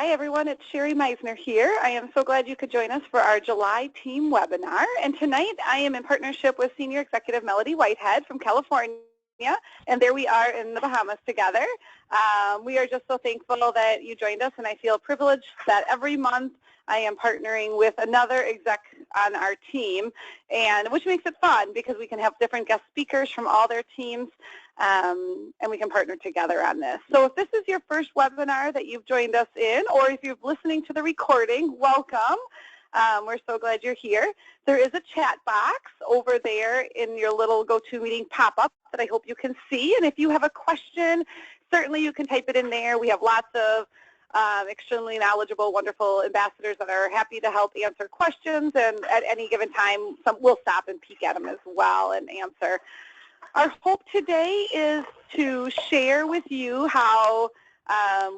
Hi everyone, it's Sherry Meisner here. I am so glad you could join us for our July team webinar. And tonight I am in partnership with Senior Executive Melody Whitehead from California. And there we are in the Bahamas together. We are just so thankful that you joined us, and I feel privileged that every month I am partnering with another exec on our team, and which makes it fun because we can have different guest speakers from all their teams, and we can partner together on this. So if this is your first webinar that you've joined us in, or if you're listening to the recording, welcome. We're so glad you're here. There is a chat box over there in your little GoToMeeting pop-up that I hope you can see. And if you have a question, certainly you can type it in there. We have lots of extremely knowledgeable, wonderful ambassadors that are happy to help answer questions. And at any given time, we'll stop and peek at them as well and answer. Our hope today is to share with you how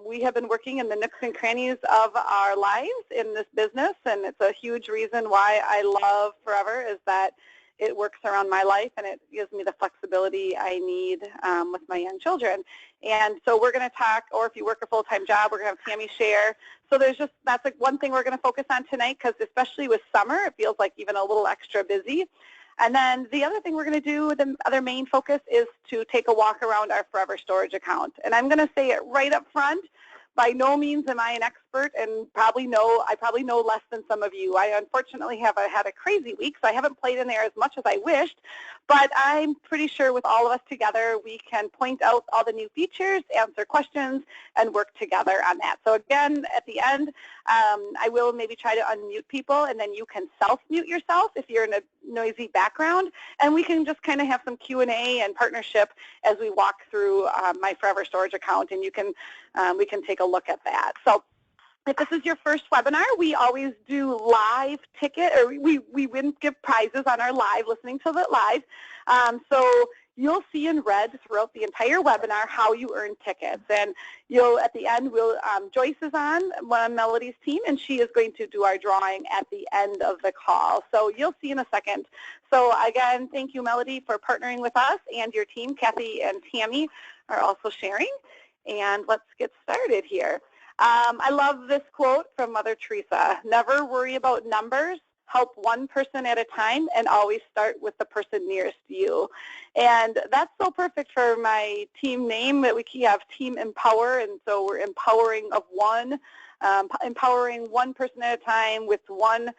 we have been working in the nooks and crannies of our lives in this business, and it's a huge reason why I love Forever is that it works around my life and it gives me the flexibility I need with my young children. And so we're going to talk, or if you work a full-time job, we're going to have Tammy share. So that's like one thing we're going to focus on tonight, because especially with summer, it feels like even a little extra busy. And then the other thing we're going to do, the other main focus, is to take a walk around our Forever Storage account. And I'm going to say it right up front, by no means am I an expert, and I probably know less than some of you. I unfortunately have had a crazy week, so I haven't played in there as much as I wished, but I'm pretty sure with all of us together we can point out all the new features, answer questions, and work together on that. So again, at the end, I will maybe try to unmute people, and then you can self-mute yourself if you're in a noisy background, and we can just kind of have some Q&A and partnership as we walk through my Forever Storage account, and we can take a look at that. So if this is your first webinar, we always do live ticket, or we give prizes on our live, listening to it live. So you'll see in red throughout the entire webinar how you earn tickets. And at the end, Joyce is on one of Melody's team, and she is going to do our drawing at the end of the call. So you'll see in a second. So again, thank you, Melody, for partnering with us, and your team, Kathy and Tammy, are also sharing. And let's get started here. I love this quote from Mother Teresa: never worry about numbers, help one person at a time, and always start with the person nearest you. And that's so perfect for my team name, that we have Team Empower, and so we're empowering one person at a time, with one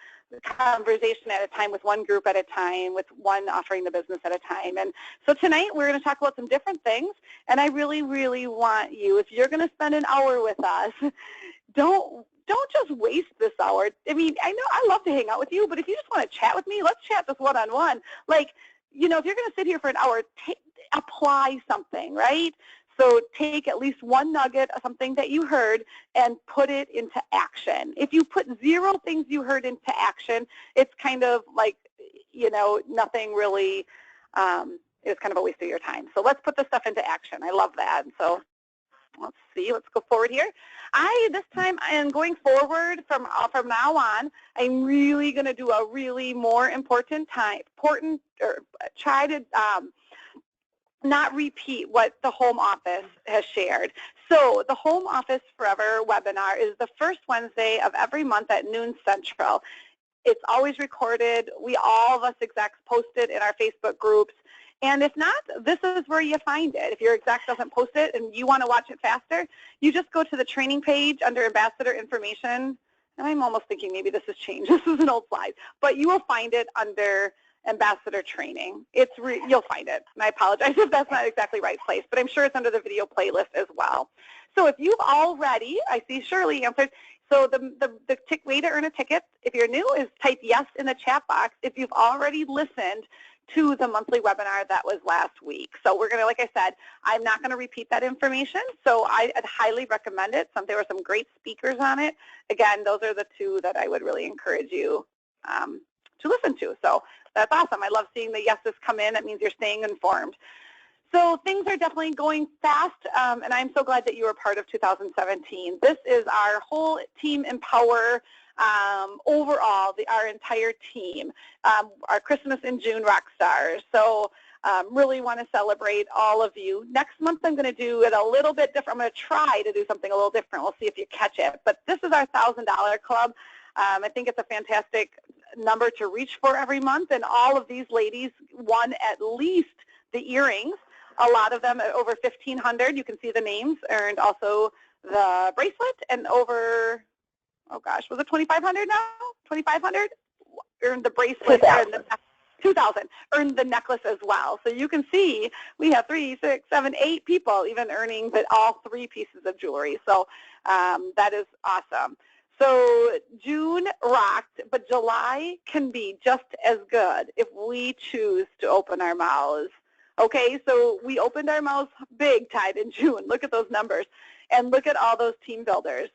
conversation at a time, with one group at a time, with one offering the business at a time. And so tonight we're going to talk about some different things, and I really, really want you, if you're going to spend an hour with us, don't just waste this hour. I mean, I know I love to hang out with you, but if you just want to chat with me, let's chat this one-on-one. Like, if you're going to sit here for an hour, apply something, right? So take at least one nugget of something that you heard and put it into action. If you put 0 things you heard into action, it's kind of like, nothing really, it's kind of a waste of your time. So let's put this stuff into action. I love that. So let's see, let's go forward here. This time I am going forward from now on. I'm really going to do a really more try to not repeat what the Home Office has shared. So the Home Office Forever webinar is the first Wednesday of every month at noon Central. It's always recorded. All of us execs post it in our Facebook groups. And if not, this is where you find it. If your exec doesn't post it and you want to watch it faster, you just go to the training page under Ambassador Information. And I'm almost thinking maybe this has changed. This is an old slide. But you will find it under Ambassador Training. You'll find it. And I apologize if that's not exactly right place, but I'm sure it's under the video playlist as well. So if you've already, I see Shirley answered, so the way to earn a ticket, if you're new, is type yes in the chat box if you've already listened to the monthly webinar that was last week. So we're going to, like I said, I'm not going to repeat that information, so I'd highly recommend it. There were some great speakers on it. Again, those are the 2 that I would really encourage you to listen to. So that's awesome. I love seeing the yeses come in. That means you're staying informed. So things are definitely going fast, and I'm so glad that you were part of 2017. This is our whole Team Empower overall, our entire team, our Christmas in June rock stars. So Really want to celebrate all of you. Next month I'm going to do it a little bit different. I'm going to try to do something a little different. We'll see if you catch it. But this is our $1,000 club. I think it's a fantastic number to reach for every month, and all of these ladies won at least the earrings. A lot of them at over 1,500. You can see the names, earned also the bracelet, and over, oh gosh, was it 2,500 now? 2,500 earned the bracelet. 2,000 earned the necklace as well. So you can see we have 3, 6, 7, 8 people even earning all 3 pieces of jewelry. So that is awesome. So June rocked, but July can be just as good if we choose to open our mouths. Okay, so we opened our mouths big time in June. Look at those numbers. And look at all those team builders.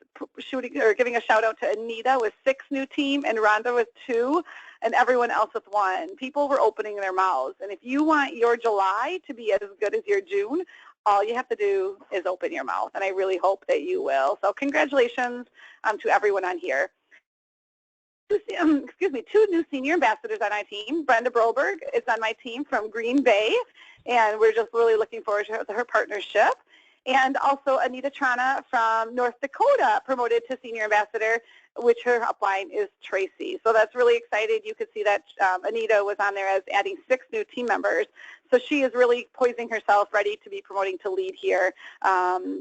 Giving a shout out to Anita with 6 new team and Rhonda with 2 and everyone else with 1. People were opening their mouths. And if you want your July to be as good as your June, all you have to do is open your mouth. And I really hope that you will. So congratulations to everyone on here. Excuse me, 2 new senior ambassadors on our team. Brenda Broberg is on my team from Green Bay, and we're just really looking forward to her partnership. And also Anita Trana from North Dakota promoted to senior ambassador, which her upline is Tracy. So that's really excited. You could see that Anita was on there as adding 6 new team members. So she is really poising herself, ready to be promoting to lead here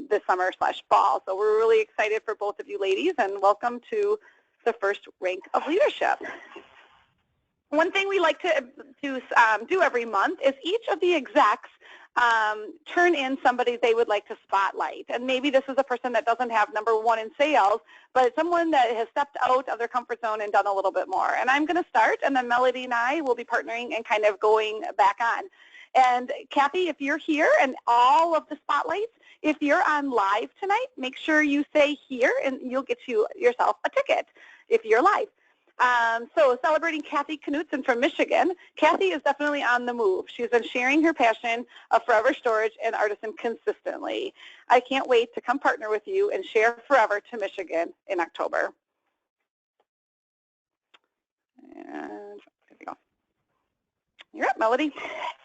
this summer/fall. So we're really excited for both of you ladies, and welcome to the first rank of leadership. One thing we like to do every month is each of the execs turn in somebody they would like to spotlight. And maybe this is a person that doesn't have #1 in sales, but someone that has stepped out of their comfort zone and done a little bit more. And I'm going to start, and then Melody and I will be partnering and kind of going back on. And Kathy, if you're here and all of the spotlights, if you're on live tonight, make sure you say here, and you'll get yourself a ticket if you're live. So celebrating Kathy Knutson from Michigan. Kathy is definitely on the move. She's been sharing her passion of Forever Storage and Artisan consistently. I can't wait to come partner with you and share Forever to Michigan in October. And there we go. You're up, Melody.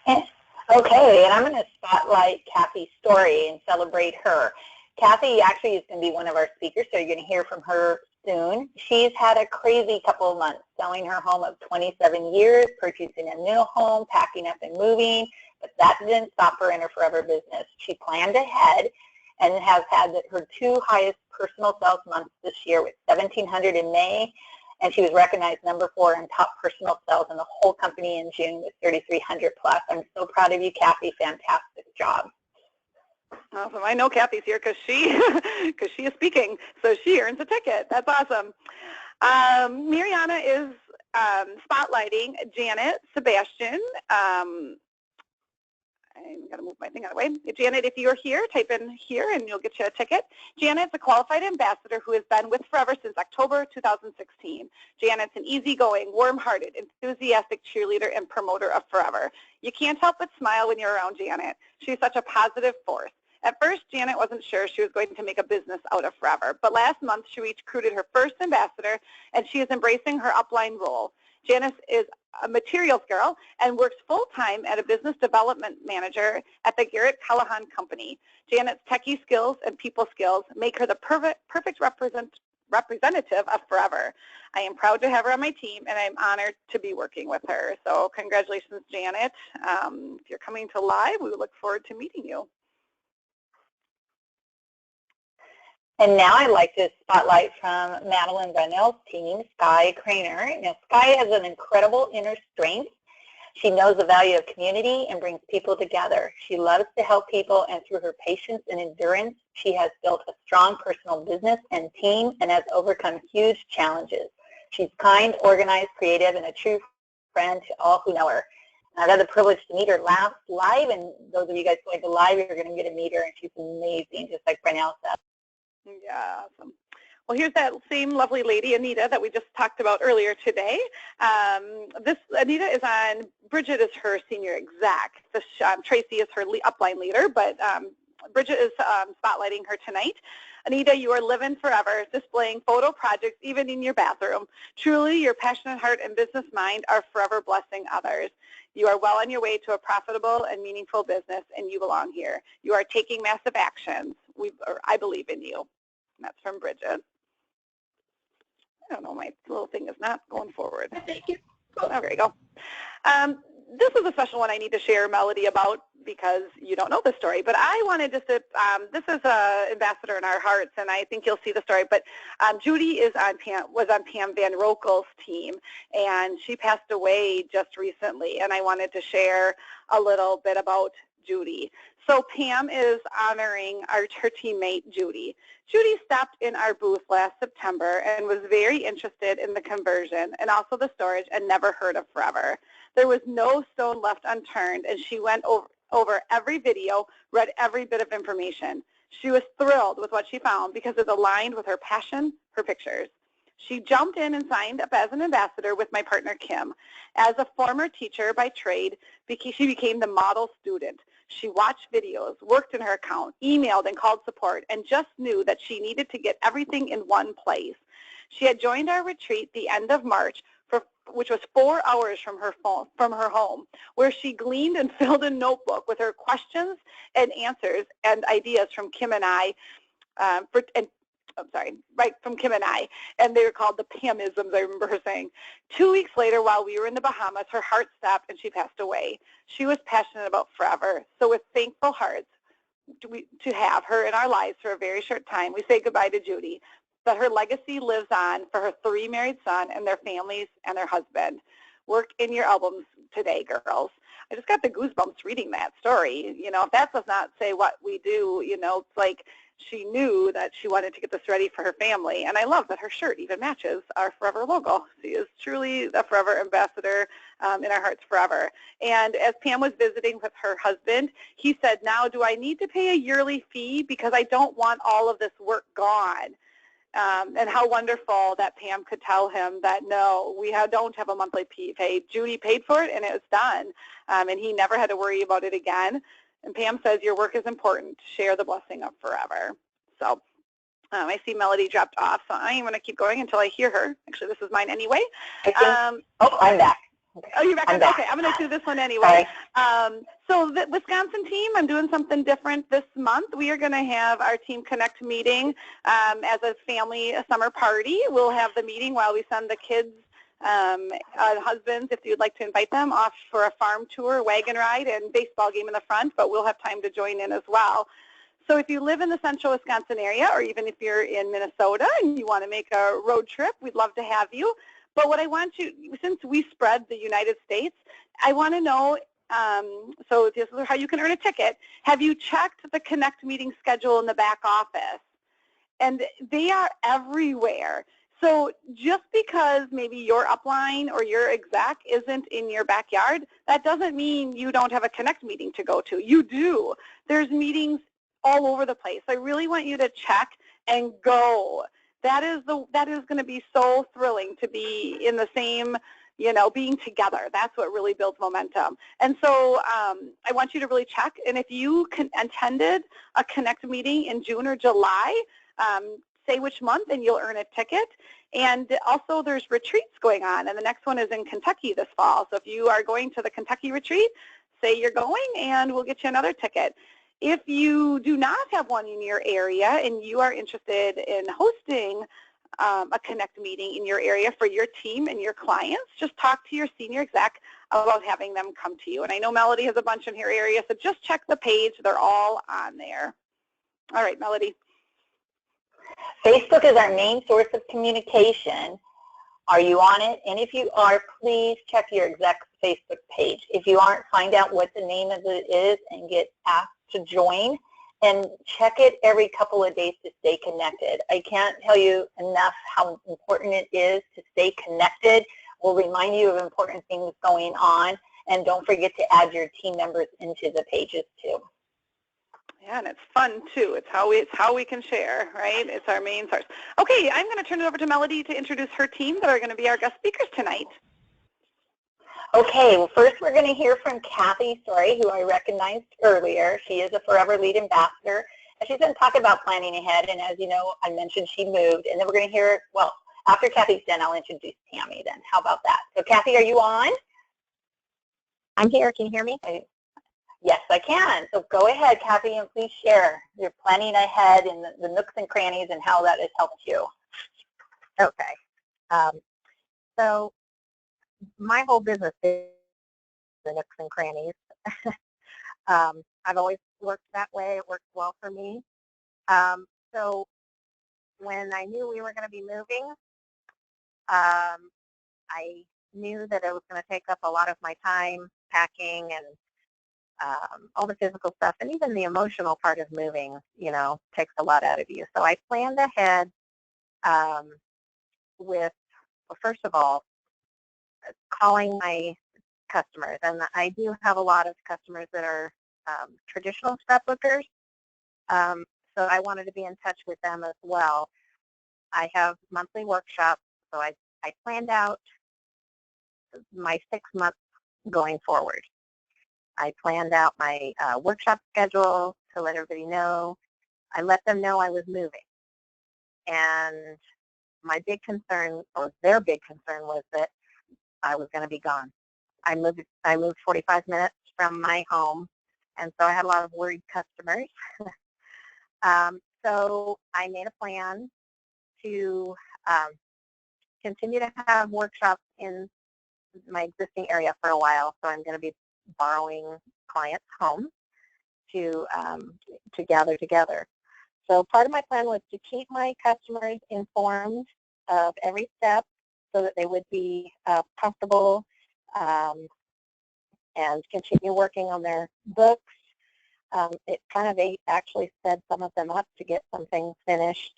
Okay, and I'm going to spotlight Kathy's story and celebrate her. Kathy actually is going to be one of our speakers, so you're going to hear from her soon. She's had a crazy couple of months, selling her home of 27 years, purchasing a new home, packing up and moving, but that didn't stop her in her Forever business. She planned ahead and has had her 2 highest personal sales months this year with 1,700 in May, and she was recognized #4 in top personal sales in the whole company in June with 3,300 plus. I'm so proud of you, Kathy. Fantastic job. Awesome. I know Kathy's here because she is speaking, so she earns a ticket. That's awesome. Mariana is spotlighting Janet Sebastian. I'm going to move my thing out of the way. Janet, if you're here, type in here and you'll get you a ticket. Janet's a qualified ambassador who has been with Forever since October 2016. Janet's an easygoing, warm-hearted, enthusiastic cheerleader and promoter of Forever. You can't help but smile when you're around Janet. She's such a positive force. At first, Janet wasn't sure she was going to make a business out of Forever, but last month she recruited her first ambassador, and she is embracing her upline role. Janice is a materials girl and works full-time as a business development manager at the Garrett Callahan Company. Janet's techie skills and people skills make her the perfect representative of Forever. I am proud to have her on my team, and I'm honored to be working with her. So congratulations, Janet. If you're coming to live, we look forward to meeting you. And now I'd like to spotlight from Madeline Brunell's team, Sky Craner. Now, Sky has an incredible inner strength. She knows the value of community and brings people together. She loves to help people, and through her patience and endurance, she has built a strong personal business and team and has overcome huge challenges. She's kind, organized, creative, and a true friend to all who know her. I've had the privilege to meet her last live, and those of you guys going to live, you're going to get to meet her, and she's amazing, just like Brunell said. Yeah, awesome. Well, here's that same lovely lady, Anita, that we just talked about earlier today. Anita is on, Bridget is her senior exec. Tracy is her upline leader, but Bridget is spotlighting her tonight. Anita, you are living forever, displaying photo projects even in your bathroom. Truly, your passionate heart and business mind are forever blessing others. You are well on your way to a profitable and meaningful business, and you belong here. You are taking massive actions. I believe in you. And that's from Bridget. I don't know, my little thing is not going forward. Thank you. Oh, there you go. This is a special one I need to share, Melody, about because you don't know the story. But I wanted to say, this is an ambassador in our hearts, and I think you'll see the story. But Judy was on Pam Van Rokel's team, and she passed away just recently. And I wanted to share a little bit about Judy. So Pam is honoring her teammate, Judy. Judy stopped in our booth last September and was very interested in the conversion and also the storage and never heard of Forever. There was no stone left unturned, and she went over every video, read every bit of information. She was thrilled with what she found because it aligned with her passion, her pictures. She jumped in and signed up as an ambassador with my partner, Kim. As a former teacher by trade, she became the model student. She watched videos, worked in her account, emailed and called support, and just knew that she needed to get everything in one place. She had joined our retreat the end of March, which was 4 hours from her home, where she gleaned and filled a notebook with her questions and answers and ideas from Kim and I, from Kim and I, and they were called the Pamisms, I remember her saying. 2 weeks later, while we were in the Bahamas, her heart stopped and she passed away. She was passionate about Forever, so with thankful hearts to have her in our lives for a very short time, we say goodbye to Judy. But her legacy lives on for her 3 married sons and their families and their husband. Work in your albums today, girls. I just got the goosebumps reading that story. You know, if that does not say what we do, you know, it's like she knew that she wanted to get this ready for her family. And I love that her shirt even matches our Forever logo. She is truly a Forever ambassador in our hearts forever. And as Pam was visiting with her husband, he said, now do I need to pay a yearly fee because I don't want all of this work gone? And how wonderful that Pam could tell him that, no, we don't have a monthly pay. Judy paid for it, and it was done. And he never had to worry about it again. And Pam says, your work is important. Share the blessing of Forever. So I see Melody dropped off, so I am going to keep going until I hear her. Actually, this is mine anyway. I'm back. Okay. Oh, you're back. Okay, I'm going to do this one anyway. So the Wisconsin team, I'm doing something different this month. We are going to have our Team Connect meeting as a family summer party. We'll have the meeting while we send the kids, husbands, if you'd like to invite them, off for a farm tour, wagon ride, and baseball game in the front, but we'll have time to join in as well. So if you live in the central Wisconsin area, or even if you're in Minnesota and you want to make a road trip, we'd love to have you. But what I want you, since we spread the United States, I want to know, so this is how you can earn a ticket. Have you checked the Connect meeting schedule in the back office? And they are everywhere. So just because maybe your upline or your exec isn't in your backyard, that doesn't mean you don't have a Connect meeting to go to. You do. There's meetings all over the place. I really want you to check and go. That is going to be so thrilling to be in the same, you know, being together. That's what really builds momentum. And so I want you to really check. And if you attended a Connect meeting in June or July, say which month, and you'll earn a ticket. And also there's retreats going on, and the next one is in Kentucky this fall. So if you are going to the Kentucky retreat, say you're going, and we'll get you another ticket. If you do not have one in your area and you are interested in hosting a Connect meeting in your area for your team and your clients, just talk to your senior exec about having them come to you. And I know Melody has a bunch in her area, so just check the page. They're all on there. All right, Melody. Facebook is our main source of communication. Are you on it? And if you are, please check your exec's Facebook page. If you aren't, find out what the name of it is and get asked to join, and check it every couple of days to stay connected. I can't tell you enough how important it is to stay connected. We'll remind you of important things going on, and don't forget to add your team members into the pages too. Yeah, and it's fun too. It's how we can share, right? It's our main source. Okay, I'm going to turn it over to Melody to introduce her team that are going to be our guest speakers tonight. Okay, well, first we're going to hear from Kathy Story, who I recognized earlier. She is a Forever Lead Ambassador, and she's going to talk about planning ahead. And as you know, I mentioned she moved, and then we're going to hear, well, after Kathy's done, I'll introduce Tammy then. How about that? So Kathy, are you on? I'm here. Can you hear me? Yes, I can. So go ahead, Kathy, and please share your planning ahead and the nooks and crannies and how that has helped you. Okay. So my whole business is the nooks and crannies. I've always worked that way. It works well for me. So when I knew we were going to be moving, I knew that it was going to take up a lot of my time packing and all the physical stuff, and even the emotional part of moving, takes a lot out of you. So I planned ahead with, well, first of all, calling my customers. And I do have a lot of customers that are traditional scrapbookers. So I wanted to be in touch with them as well. I have monthly workshops, so I planned out my 6 months going forward. I planned out my workshop schedule to let everybody know. I let them know I was moving. And my big concern, or their big concern, was that I was going to be gone. I moved 45 minutes from my home, and so I had a lot of worried customers. So I made a plan to continue to have workshops in my existing area for a while. So I'm going to be borrowing clients' homes to gather together. So part of my plan was to keep my customers informed of every step so that they would be comfortable and continue working on their books. It kind of actually sped some of them up to get some things finished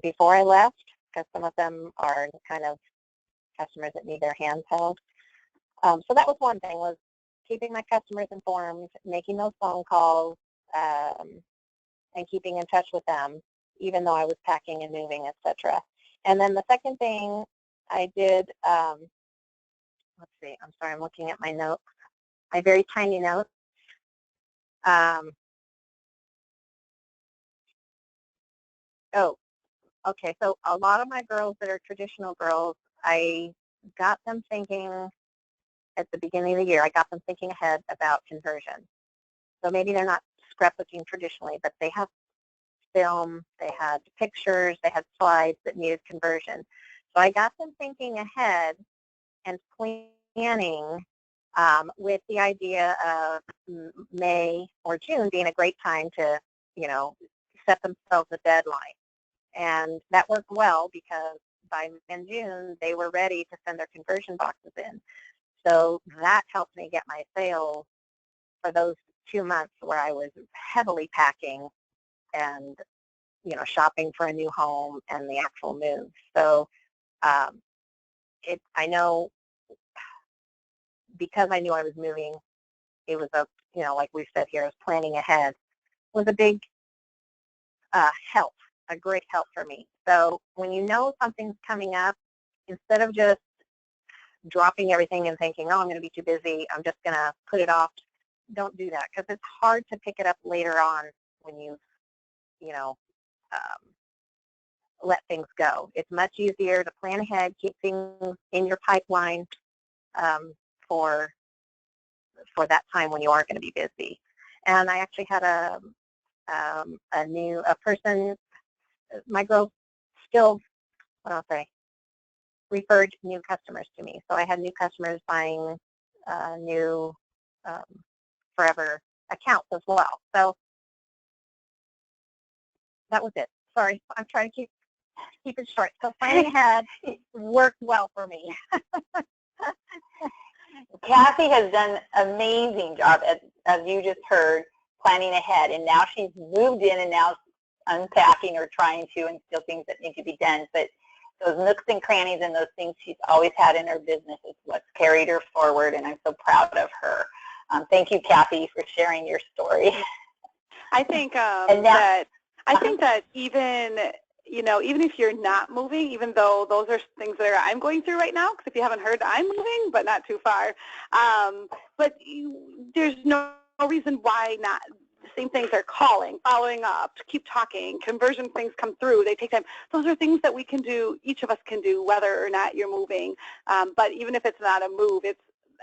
before I left, because some of them are kind of customers that need their hands held. So that was one thing, was keeping my customers informed, making those phone calls, and keeping in touch with them, even though I was packing and moving, etc. And then the second thing I did, let's see, I'm sorry, I'm looking at my notes, my very tiny notes. Okay, so a lot of my girls that are traditional girls, I got them thinking at the beginning of the year, I got them thinking ahead about conversion. So maybe they're not scrapbooking traditionally, but they have film, they had pictures, they had slides that needed conversion. So I got them thinking ahead and planning with the idea of May or June being a great time to, set themselves a deadline. And that worked well, because by June, they were ready to send their conversion boxes in. So that helped me get my sales for those 2 months where I was heavily packing and, shopping for a new home and the actual move. So I know, because I knew I was moving, it was like we said here, I was planning ahead, was a big help, a great help for me. So when you know something's coming up, instead of just dropping everything and thinking, oh, I'm going to be too busy, I'm just going to put it off, don't do that, because it's hard to pick it up later on when you've, let things go. It's much easier to plan ahead, keep things in your pipeline for that time when you are going to be busy. And I actually had a person, my girls still, referred new customers to me. So I had new customers buying new Forever accounts as well. So that was it. Sorry, I'm trying to keep it short. So planning ahead worked well for me. Kathy has done an amazing job, as you just heard, planning ahead. And now she's moved in and now unpacking or trying to, and still things that need to be done. But those nooks and crannies and those things she's always had in her business is what's carried her forward, and I'm so proud of her. Thank you, Kathy, for sharing your story. I think that even, you know, even if you're not moving, even though those are things that I'm going through right now, because if you haven't heard, I'm moving, but not too far. There's no reason why not. The same things are calling, following up, keep talking, conversion things come through, they take time. Those are things that we can do, each of us can do, whether or not you're moving. But even if it's not a move,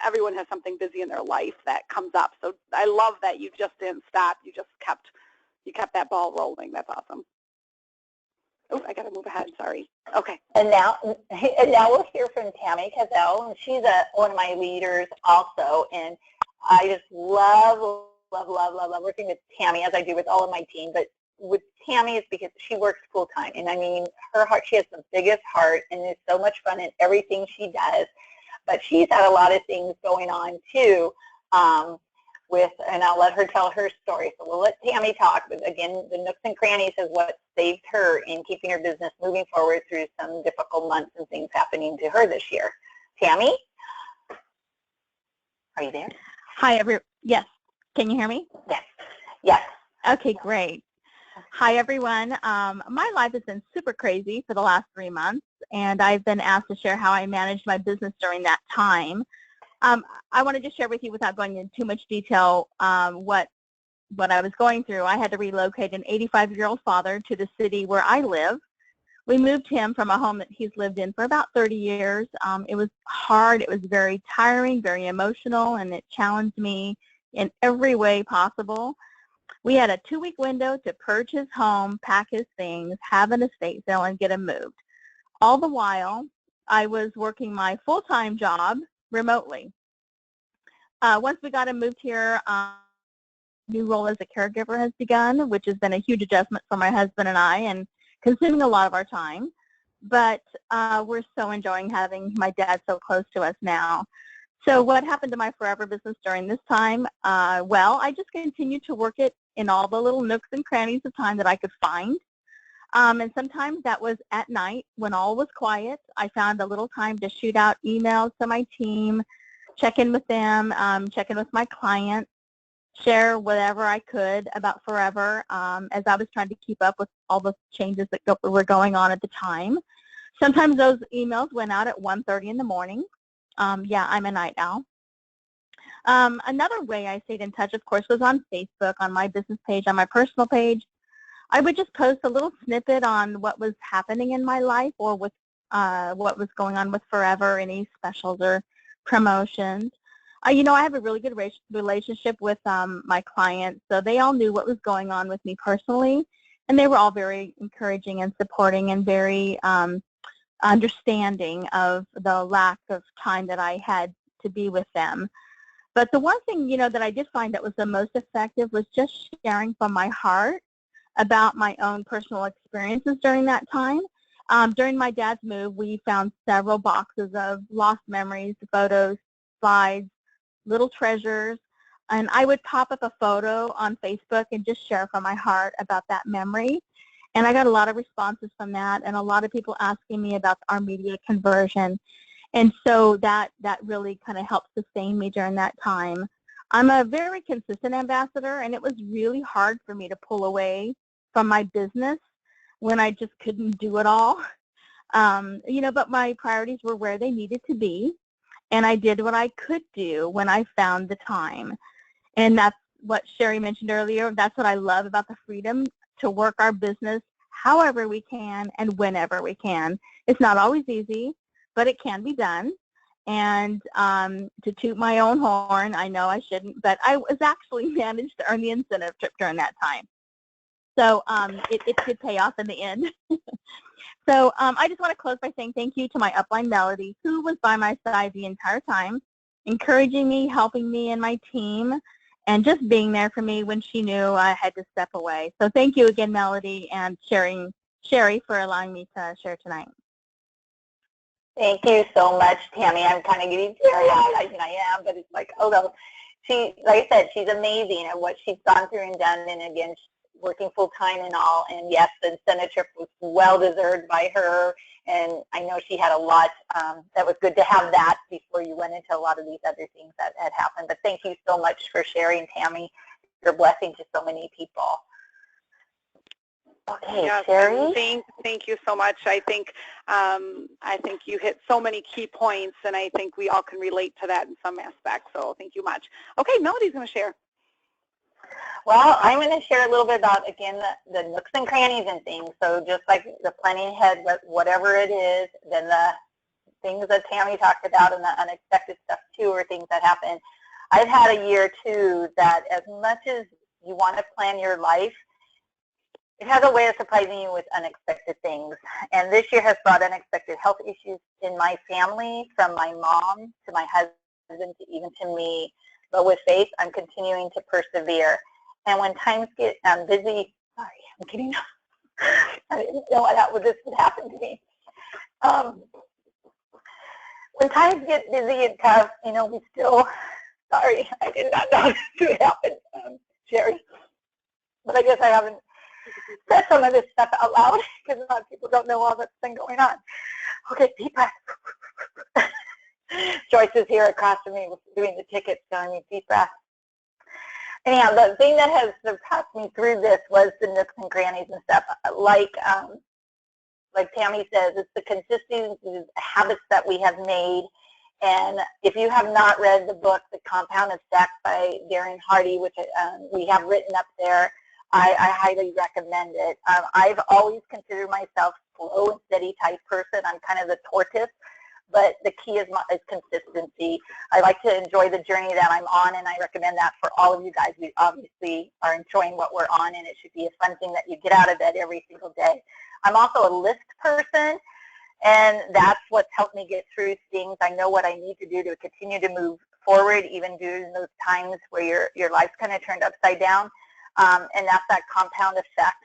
everyone has something busy in their life that comes up. So I love that you just didn't stop, you kept that ball rolling. That's awesome. Oh, I got to move ahead. Sorry. Okay. And now we'll hear from Tammy Cazell, and she's one of my leaders also. And I just love working with Tammy, as I do with all of my team. But with Tammy, it's because she works full time, and I mean, her heart. She has the biggest heart, and it's so much fun in everything she does. But she's had a lot of things going on too. And I'll let her tell her story. So we'll let Tammy talk. But again, the nooks and crannies is what saved her in keeping her business moving forward through some difficult months and things happening to her this year. Tammy, are you there? Hi, yes. Can you hear me? Yes. Yes. Okay, great. Hi, everyone. My life has been super crazy for the last 3 months, and I've been asked to share how I managed my business during that time. I want to just share with you, without going into too much detail, what I was going through. I had to relocate an 85-year-old father to the city where I live. We moved him from a home that he's lived in for about 30 years. It was hard. It was very tiring, very emotional, and it challenged me in every way possible. We had a 2-week window to purge his home, pack his things, have an estate sale, and get him moved. All the while, I was working my full-time job remotely. Once we got him moved here, new role as a caregiver has begun, which has been a huge adjustment for my husband and I, and consuming a lot of our time. But we're so enjoying having my dad so close to us now. So what happened to my forever business during this time? Well, I just continued to work it in all the little nooks and crannies of time that I could find. And sometimes that was at night when all was quiet. I found a little time to shoot out emails to my team, check in with them, check in with my clients, share whatever I could about Forever as I was trying to keep up with all the changes that were going on at the time. Sometimes those emails went out at 1:30 in the morning. Yeah, I'm a night owl. Another way I stayed in touch, of course, was on Facebook, on my business page, on my personal page. I would just post a little snippet on what was happening in my life or with what was going on with Forever, any specials or promotions. I have a really good relationship with my clients, so they all knew what was going on with me personally, and they were all very encouraging and supporting and very understanding of the lack of time that I had to be with them. But the one thing, that I did find that was the most effective was just sharing from my heart about my own personal experiences during that time. During my dad's move, we found several boxes of lost memories, photos, slides, little treasures, and I would pop up a photo on Facebook and just share from my heart about that memory. And I got a lot of responses from that, and a lot of people asking me about our media conversion. And so that really kind of helped sustain me during that time. I'm a very consistent ambassador, and it was really hard for me to pull away from my business when I just couldn't do it all. But my priorities were where they needed to be, and I did what I could do when I found the time. And that's what Sherry mentioned earlier. That's what I love about the freedom to work our business however we can and whenever we can. It's not always easy, but it can be done. And to toot my own horn, I know I shouldn't, but I was actually managed to earn the incentive trip during that time. So it did pay off in the end. So I just want to close by saying thank you to my upline, Melody, who was by my side the entire time, encouraging me, helping me and my team, and just being there for me when she knew I had to step away. So thank you again, Melody, and Sherry, for allowing me to share tonight. Thank you so much, Tammy. I'm kind of getting teary-eyed. I mean, I am, but it's like, oh no. She, like I said, she's amazing at what she's gone through and done, and again, she's working full-time and all, and yes, the incentive trip was well-deserved by her, and I know she had a lot. That was good to have that before you went into a lot of these other things that had happened, but thank you so much for sharing, Tammy. You're a blessing to so many people. Okay, Yes, Sherry? thank you so much. I think you hit so many key points, and I think we all can relate to that in some aspects. So thank you much. Okay, Melody's going to share. Well, I'm going to share a little bit about, again, the nooks and crannies and things. So just like the planning ahead, whatever it is, then the things that Tammy talked about and the unexpected stuff too, or things that happen. I've had a year too that as much as you want to plan your life, it has a way of surprising you with unexpected things. And this year has brought unexpected health issues in my family, from my mom to my husband to even to me. But with faith, I'm continuing to persevere. And when times get busy, sorry, I'm kidding. I didn't know this would happen to me. When times get busy and tough, we still, sorry, I did not know this would happen, Sherry. But I guess I haven't said some of this stuff out loud because a lot of people don't know all that's been going on. Okay, deep breath. Joyce is here across from me doing the tickets, telling me deep breath. Anyhow, the thing that has surpassed me through this was the nooks and crannies and stuff. Like Tammy says, it's the consistency habits that we have made. And if you have not read the book, The Compound Effect by Darren Hardy, which we have written up there, I highly recommend it. I've always considered myself a slow and steady type person. I'm kind of the tortoise, but the key is consistency. I like to enjoy the journey that I'm on, and I recommend that for all of you guys. We obviously are enjoying what we're on, and it should be a fun thing that you get out of bed every single day. I'm also a list person, and that's what's helped me get through things. I know what I need to do to continue to move forward, even during those times where your life's kind of turned upside down. And that's that compound effect.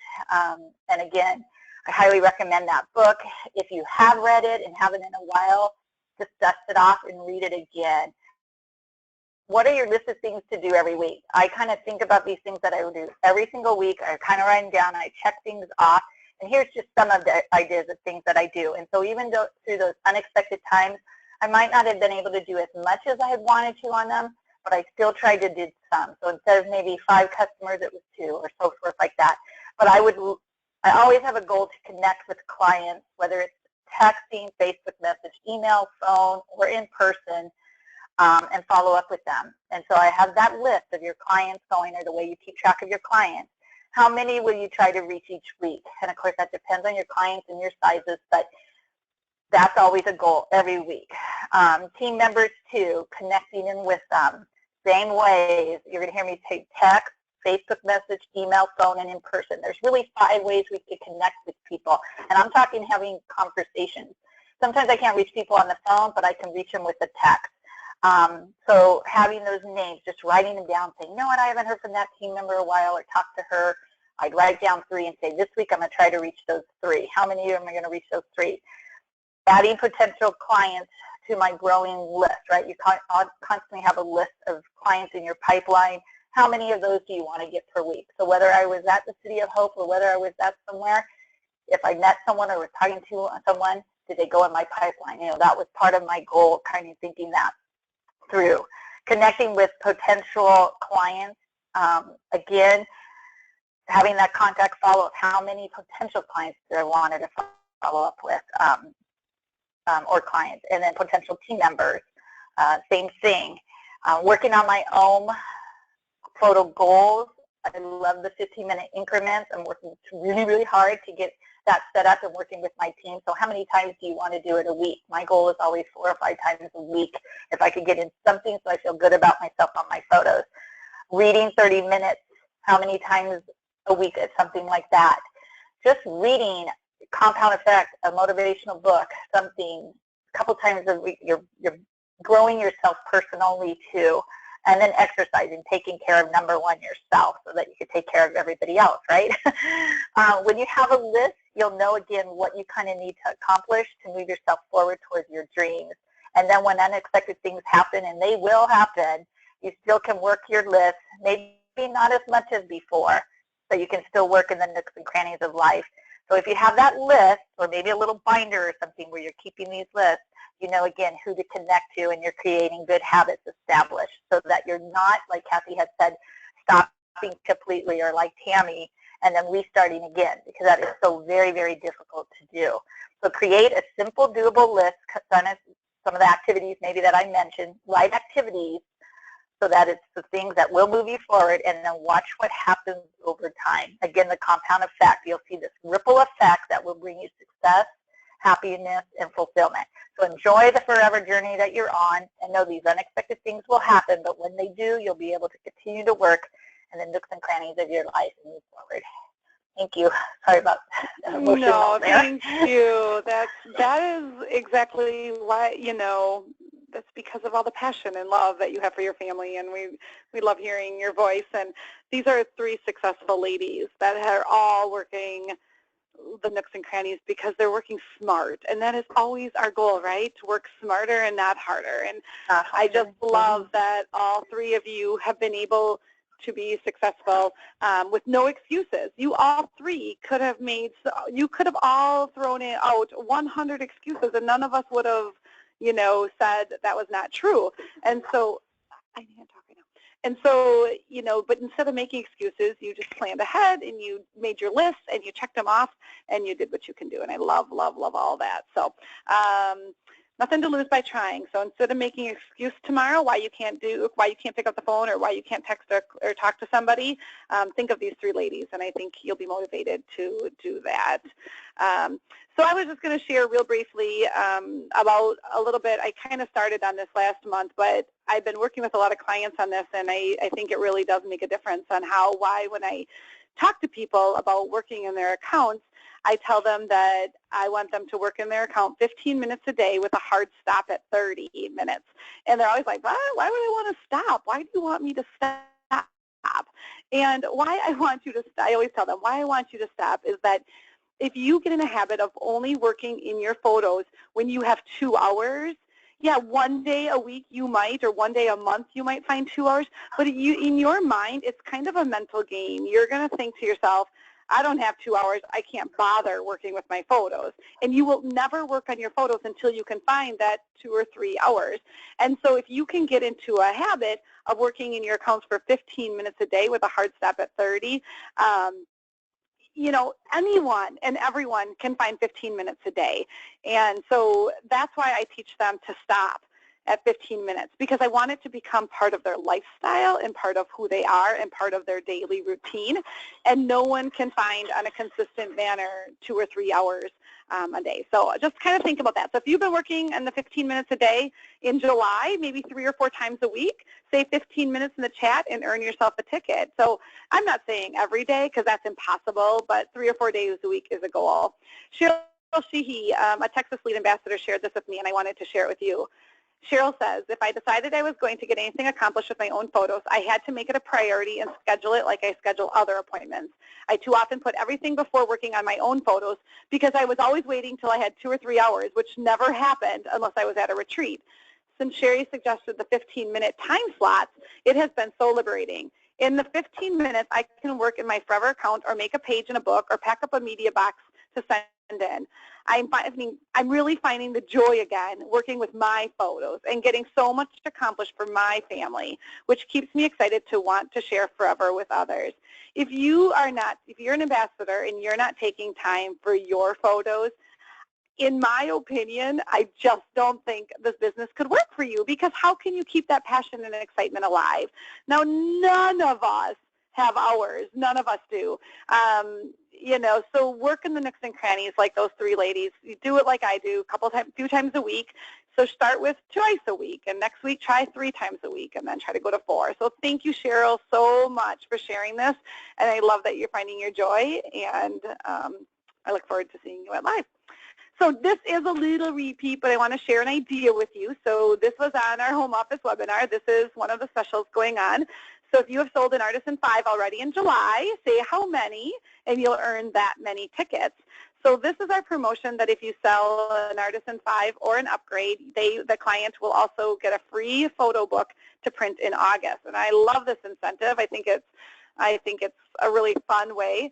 And again, I highly recommend that book. If you have read it and haven't in a while, just dust it off and read it again. What are your list of things to do every week? I kind of think about these things that I will do every single week. I kind of write them down. I check things off. And here's just some of the ideas of things that I do. And so even though through those unexpected times, I might not have been able to do as much as I had wanted to on them, but I still tried to do some. So instead of maybe 5 customers, it was 2 or so forth like that. But I always have a goal to connect with clients, whether it's texting, Facebook message, email, phone, or in person, and follow up with them. And so I have that list of your clients going, or the way you keep track of your clients. How many will you try to reach each week? And of course, that depends on your clients and your sizes, but that's always a goal every week. Team members too, connecting in with them. Same ways. You're going to hear me take text, Facebook message, email, phone, and in person. There's really 5 ways we can connect with people. And I'm talking having conversations. Sometimes I can't reach people on the phone, but I can reach them with a text. So having those names, just writing them down, saying, you know what, I haven't heard from that team member a while, or talk to her. I'd write down 3 and say, this week I'm going to try to reach those 3. How many am I going to reach those 3? Adding potential clients to my growing list, right? You constantly have a list of clients in your pipeline. How many of those do you want to get per week? So whether I was at the City of Hope or whether I was at somewhere, if I met someone or was talking to someone, did they go in my pipeline? That was part of my goal, kind of thinking that through. Connecting with potential clients, again, having that contact follow-up. How many potential clients do I want to follow up with, or clients? And then potential team members, same thing. Working on my own photo goals. I love the 15-minute increments. I'm working really, really hard to get that set up and working with my team. So how many times do you want to do it a week? My goal is always 4 or 5 times a week if I could get in something so I feel good about myself on my photos. Reading 30 minutes, how many times a week is something like that? Just reading Compound Effect, a motivational book, something a couple times a week. You're growing yourself personally too. And then exercising, taking care of number 1, yourself, so that you can take care of everybody else, right? When you have a list, you'll know again what you kind of need to accomplish to move yourself forward towards your dreams. And then when unexpected things happen, and they will happen, you still can work your list, maybe not as much as before, but you can still work in the nooks and crannies of life. So if you have that list, or maybe a little binder or something where you're keeping these lists, you know, again, who to connect to, and you're creating good habits established so that you're not, like Kathy had said, stopping completely, or like Tammy, and then restarting again, because that is so very, very difficult to do. So create a simple, doable list, some of the activities maybe that I mentioned, light activities, so that it's the things that will move you forward, and then watch what happens over time. Again, the compound effect. You'll see this ripple effect that will bring you success, happiness, and fulfillment. So enjoy the forever journey that you're on, and know these unexpected things will happen, but when they do, you'll be able to continue to work in the nooks and crannies of your life and move forward. Thank you. Sorry about that. No, thank you. That is exactly why, that's because of all the passion and love that you have for your family, and we love hearing your voice. And these are 3 successful ladies that are all working the nooks and crannies because they're working smart, and that is always our goal, right? To work smarter and not harder. And I just love that all 3 of you have been able to be successful with no excuses. You all 3 could have all thrown it out 100 excuses, and none of us would have said that was not true. And so, I can't talk right now. And so, but instead of making excuses, you just planned ahead and you made your list and you checked them off and you did what you can do. And I love, love, love all that. So nothing to lose by trying. So instead of making an excuse tomorrow why you can't pick up the phone or why you can't text or talk to somebody, think of these 3 ladies, and I think you'll be motivated to do that. So I was just going to share real briefly about a little bit. I kind of started on this last month, but I've been working with a lot of clients on this, and I think it really does make a difference on why when I talk to people about working in their accounts, I tell them that I want them to work in their account 15 minutes a day with a hard stop at 30 minutes. And they're always like, why would I want to stop? Why do you want me to stop? And why I want you to stop, I always tell them, why I want you to stop is that if you get in a habit of only working in your photos when you have 2 hours, yeah, one day a week you might, or one day a month you might find 2 hours, but in your mind, it's kind of a mental game. You're going to think to yourself, I don't have 2 hours, I can't bother working with my photos. And you will never work on your photos until you can find that 2 or 3 hours. And so if you can get into a habit of working in your accounts for 15 minutes a day with a hard stop at 30, anyone and everyone can find 15 minutes a day. And so that's why I teach them to stop at 15 minutes, because I want it to become part of their lifestyle and part of who they are and part of their daily routine. And no one can find on a consistent manner 2 or 3 hours a day. So just kind of think about that. So if you've been working in the 15 minutes a day in July, maybe 3 or 4 times a week, say 15 minutes in the chat and earn yourself a ticket. So I'm not saying every day because that's impossible, but 3 or 4 days a week is a goal. Cheryl Sheehy, a Texas Lead Ambassador, shared this with me, and I wanted to share it with you. Cheryl says, if I decided I was going to get anything accomplished with my own photos, I had to make it a priority and schedule it like I schedule other appointments. I too often put everything before working on my own photos because I was always waiting till I had 2 or 3 hours, which never happened unless I was at a retreat. Since Sherry suggested the 15-minute time slots, it has been so liberating. In the 15 minutes, I can work in my Forever account or make a page in a book or pack up a media box to send in. I'm really finding the joy again working with my photos and getting so much accomplished for my family, which keeps me excited to want to share forever with others. If you're an ambassador and you're not taking time for your photos, in my opinion, I just don't think this business could work for you, because how can you keep that passion and excitement alive? Now, none of us have hours. None of us do. So work in the nooks and crannies like those 3 ladies. You do it like I do, a few times a week. So start with twice a week, and next week try 3 times a week, and then try to go to 4. So thank you, Cheryl, so much for sharing this, and I love that you're finding your joy, and I look forward to seeing you at Live. So this is a little repeat, but I want to share an idea with you. So this was on our home office webinar. This is one of the specials going on. So if you have sold an Artisan 5 already in July, say how many, and you'll earn that many tickets. So this is our promotion that if you sell an Artisan 5 or an upgrade, the client will also get a free photo book to print in August. And I love this incentive. I think it's a really fun way.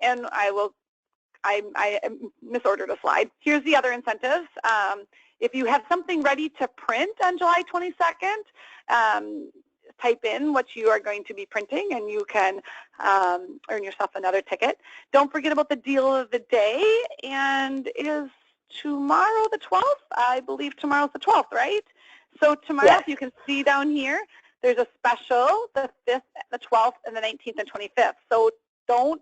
And I misordered a slide. Here's the other incentives. If you have something ready to print on July 22nd, type in what you are going to be printing, and you can earn yourself another ticket. Don't forget about the deal of the day, and it is tomorrow the 12th. I believe tomorrow's the 12th, right? So tomorrow, Yes. if you can see down here, there's a special, the 5th, the 12th, and the 19th and 25th. So don't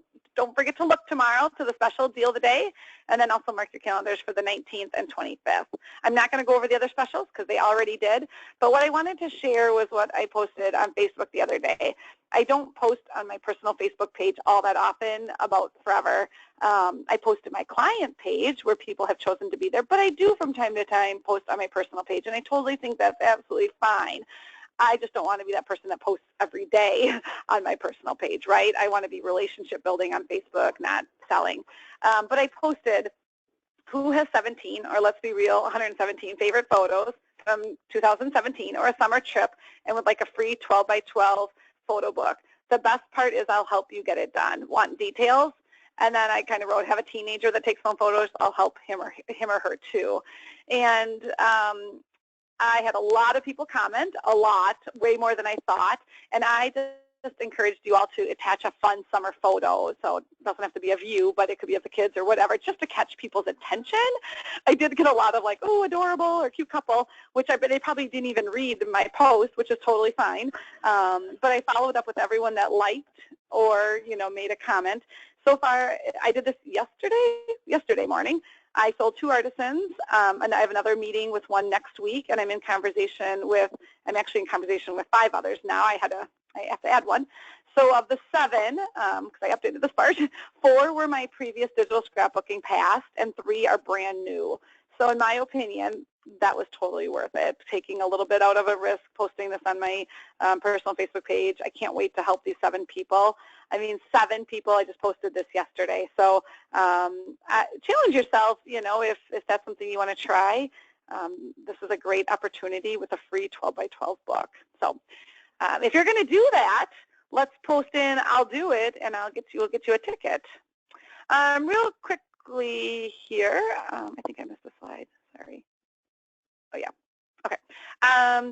forget to look tomorrow to the special deal of the day, and then also mark your calendars for the 19th and 25th. I'm not going to go over the other specials because they already did, but what I wanted to share was what I posted on Facebook the other day. I don't post on my personal Facebook page all that often about Forever. I post to my client page where people have chosen to be there, but I do from time to time post on my personal page, and I totally think that's absolutely fine. I just don't want to be that person that posts every day on my personal page, right? I want to be relationship building on Facebook, not selling. But I posted who has 17, or let's be real, 117 favorite photos from 2017 or a summer trip and would like a free 12 by 12 photo book. The best part is I'll help you get it done. Want details? And then I kind of wrote, have a teenager that takes phone photos. I'll help him or her too. And I had a lot of people comment, a lot, way more than I thought, and I just encouraged you all to attach a fun summer photo. So it doesn't have to be of you, but it could be of the kids or whatever, just to catch people's attention. I did get a lot of like, oh, adorable or cute couple, which they probably didn't even read my post, which is totally fine. But I followed up with everyone that liked or, made a comment. So far, I did this yesterday morning. I sold 2 artisans, and I have another meeting with one next week, and I'm actually in conversation with 5 others now. I have to add one. So of the 7, because I updated this part, 4 were my previous digital scrapbooking past, and 3 are brand new. So in my opinion, that was totally worth it, taking a little bit out of a risk, posting this on my personal Facebook page. I can't wait to help these 7 people. 7 people, I just posted this yesterday. So challenge yourself, if that's something you want to try. This is a great opportunity with a free 12 by 12 book. So if you're going to do that, let's post in, I'll do it, and we'll get you a ticket. Real quickly here, I think I missed a slide, sorry. Oh, yeah. Okay.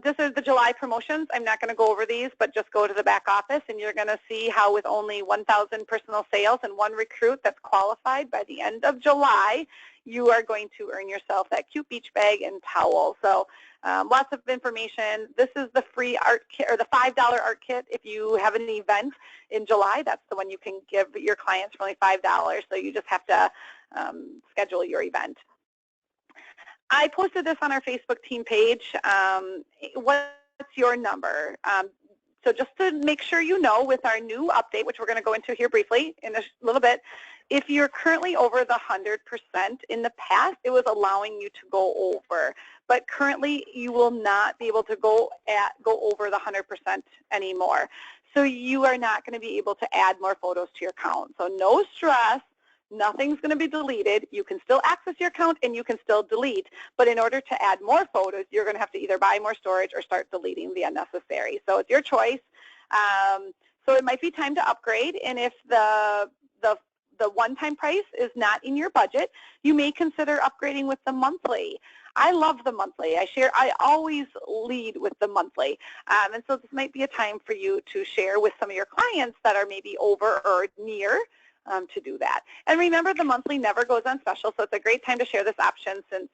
This is the July promotions. I'm not going to go over these, but just go to the back office, and you're going to see how with only 1,000 personal sales and 1 recruit that's qualified by the end of July, you are going to earn yourself that cute beach bag and towel. So lots of information. This is the free art kit, or the $5 art kit. If you have an event in July, that's the one you can give your clients for only $5. So you just have to schedule your event. I posted this on our Facebook team page. What's your number? So just to make sure you know, with our new update, which we're going to go into here briefly in a little bit, if you're currently over the 100%, in the past it was allowing you to go over, but currently you will not be able to go over the 100% anymore. So you are not going to be able to add more photos to your account. So no stress. Nothing's going to be deleted. You can still access your account and you can still delete. But in order to add more photos, you're going to have to either buy more storage or start deleting the unnecessary. So it's your choice. So it might be time to upgrade. And if the one-time price is not in your budget, you may consider upgrading with the monthly. I love the monthly. I always lead with the monthly. And so this might be a time for you to share with some of your clients that are maybe over or near to do that. And remember, the monthly never goes on special, so it's a great time to share this option since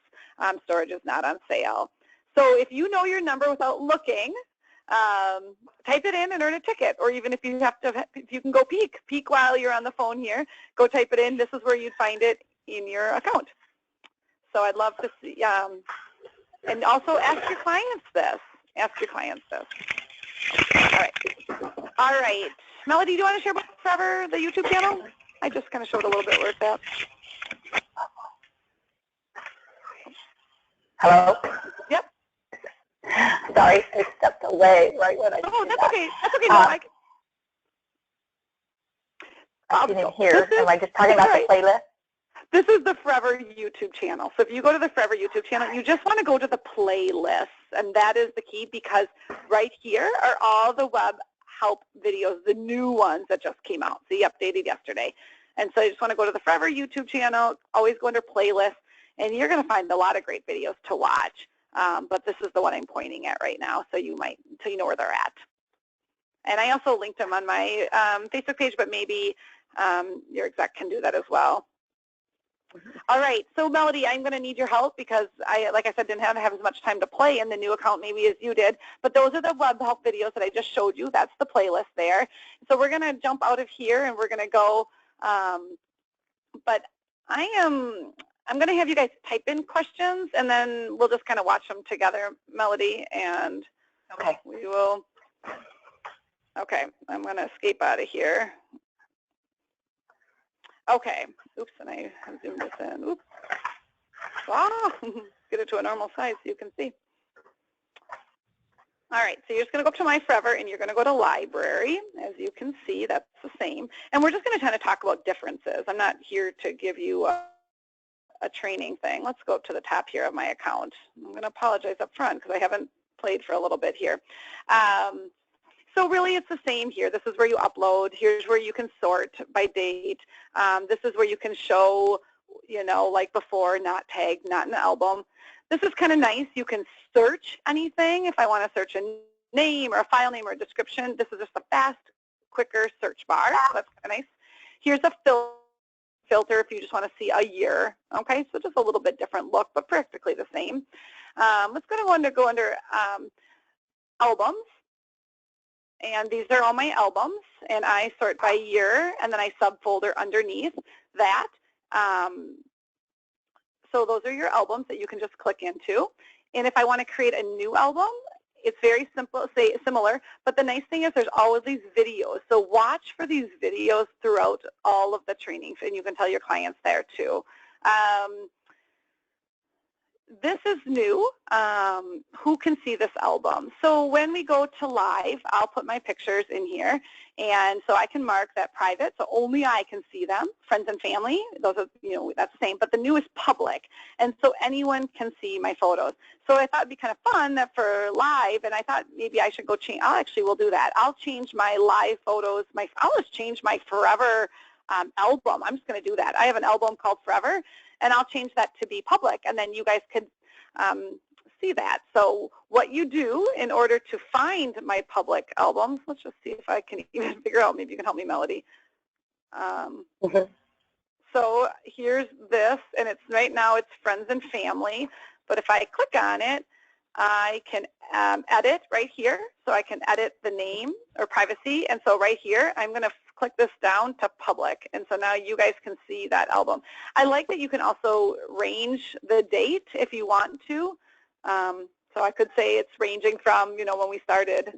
storage is not on sale. So if you know your number without looking, type it in and earn a ticket. Or even if you can go peek while you're on the phone here, go type it in. This is where you'd find it in your account. So I'd love to see, and also ask your clients this. All right. Melody, do you want to share about Forever, the YouTube channel? I just kind of showed a little bit where it's at. Hello? Yep. Sorry, I stepped away right when I Oh, did that's that. okay. That's okay. No, I didn't hear. Am I just talking about the playlist? This is the Forever YouTube channel. So if you go to the Forever YouTube channel, you just want to go to the playlists, and that is the key, because right here are all the web help videos, the new ones that just came out. So you updated yesterday. And so you just want to go to the Forever YouTube channel, always go under playlists, and you're going to find a lot of great videos to watch. But this is the one I'm pointing at right now, so you know where they're at. And I also linked them on my Facebook page, but maybe your exec can do that as well. All right, so Melody, I'm going to need your help because like I said, didn't have as much time to play in the new account maybe as you did. But those are the web help videos that I just showed you. That's the playlist there. So we're going to jump out of here and we're going to go. But I'm going to have you guys type in questions and then we'll just kind of watch them together, Melody, and Okay. we will. Okay, I'm going to escape out of here. Okay, oops, and I have zoomed this in. Oops. Ah, get it to a normal size so you can see. All right, so you're just going to go up to My Forever and you're going to go to Library. As you can see, that's the same. And we're just going to kind of talk about differences. I'm not here to give you a training thing. Let's go up to the top here of my account. I'm going to apologize up front because I haven't played for a little bit here. So really it's the same here. This is where you upload. Here's where you can sort by date. This is where you can show, you know, like before, not tagged, not an album. This is kind of nice. You can search anything. If I want to search a name or a file name or a description, this is just a fast, quicker search bar. So that's kind of nice. Here's a filter if you just want to see a year. Okay, so just a little bit different look, but practically the same. Let's go under albums. And these are all my albums, and I sort by year, and then I subfolder underneath that. So those are your albums that you can just click into. And if I want to create a new album, it's very simple, similar, but the nice thing is there's always these videos. So watch for these videos throughout all of the trainings, and you can tell your clients there too. This is new. Who can see this album? So when we go to live, I'll put my pictures in here, and so I can mark that private, so only I can see them. Friends and family, those are, you know, that's the same, but the new is public, and so anyone can see my photos. So I thought it'd be kind of fun that for live, and I thought maybe I should go change. We'll do that. I'll change my live photos. I'll just change my Forever album. I'm just going to do that. I have an album called Forever, and I'll change that to be public, and then you guys could see that. So what you do in order to find my public albums, let's just see if I can even figure out, maybe you can help me, Melody. So here's this, and it's right now it's Friends and Family, but if I click on it, I can edit right here. So I can edit the name or privacy, and so right here, I'm going to click this down to public, and so now you guys can see that album. I like that you can also range the date if you want to. So I could say it's ranging from, you know, when we started.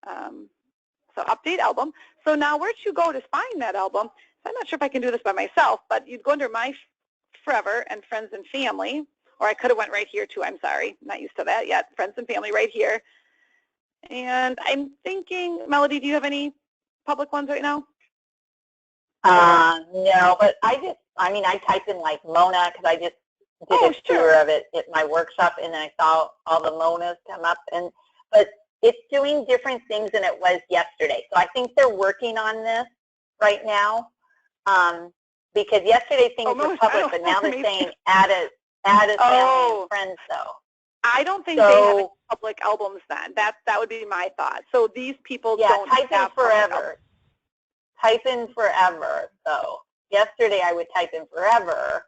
So update album. So now where'd you go to find that album? So I'm not sure if I can do this by myself, but you'd go under My Forever and Friends and Family, or I could have went right here too. I'm sorry, not used to that yet. Friends and Family right here. And I'm thinking, Melody, do you have any public ones right now? No, but I typed in like Mona because I just did a tour of it at my workshop, and then I saw all the Monas come up, but it's doing different things than it was yesterday. So I think they're working on this right now, because yesterday things were public, but now they're saying add a family and friends though. I don't think they have any public albums then. That would be my thought. So these people don't type have in Forever. Type in Forever, though. Yesterday I would type in Forever.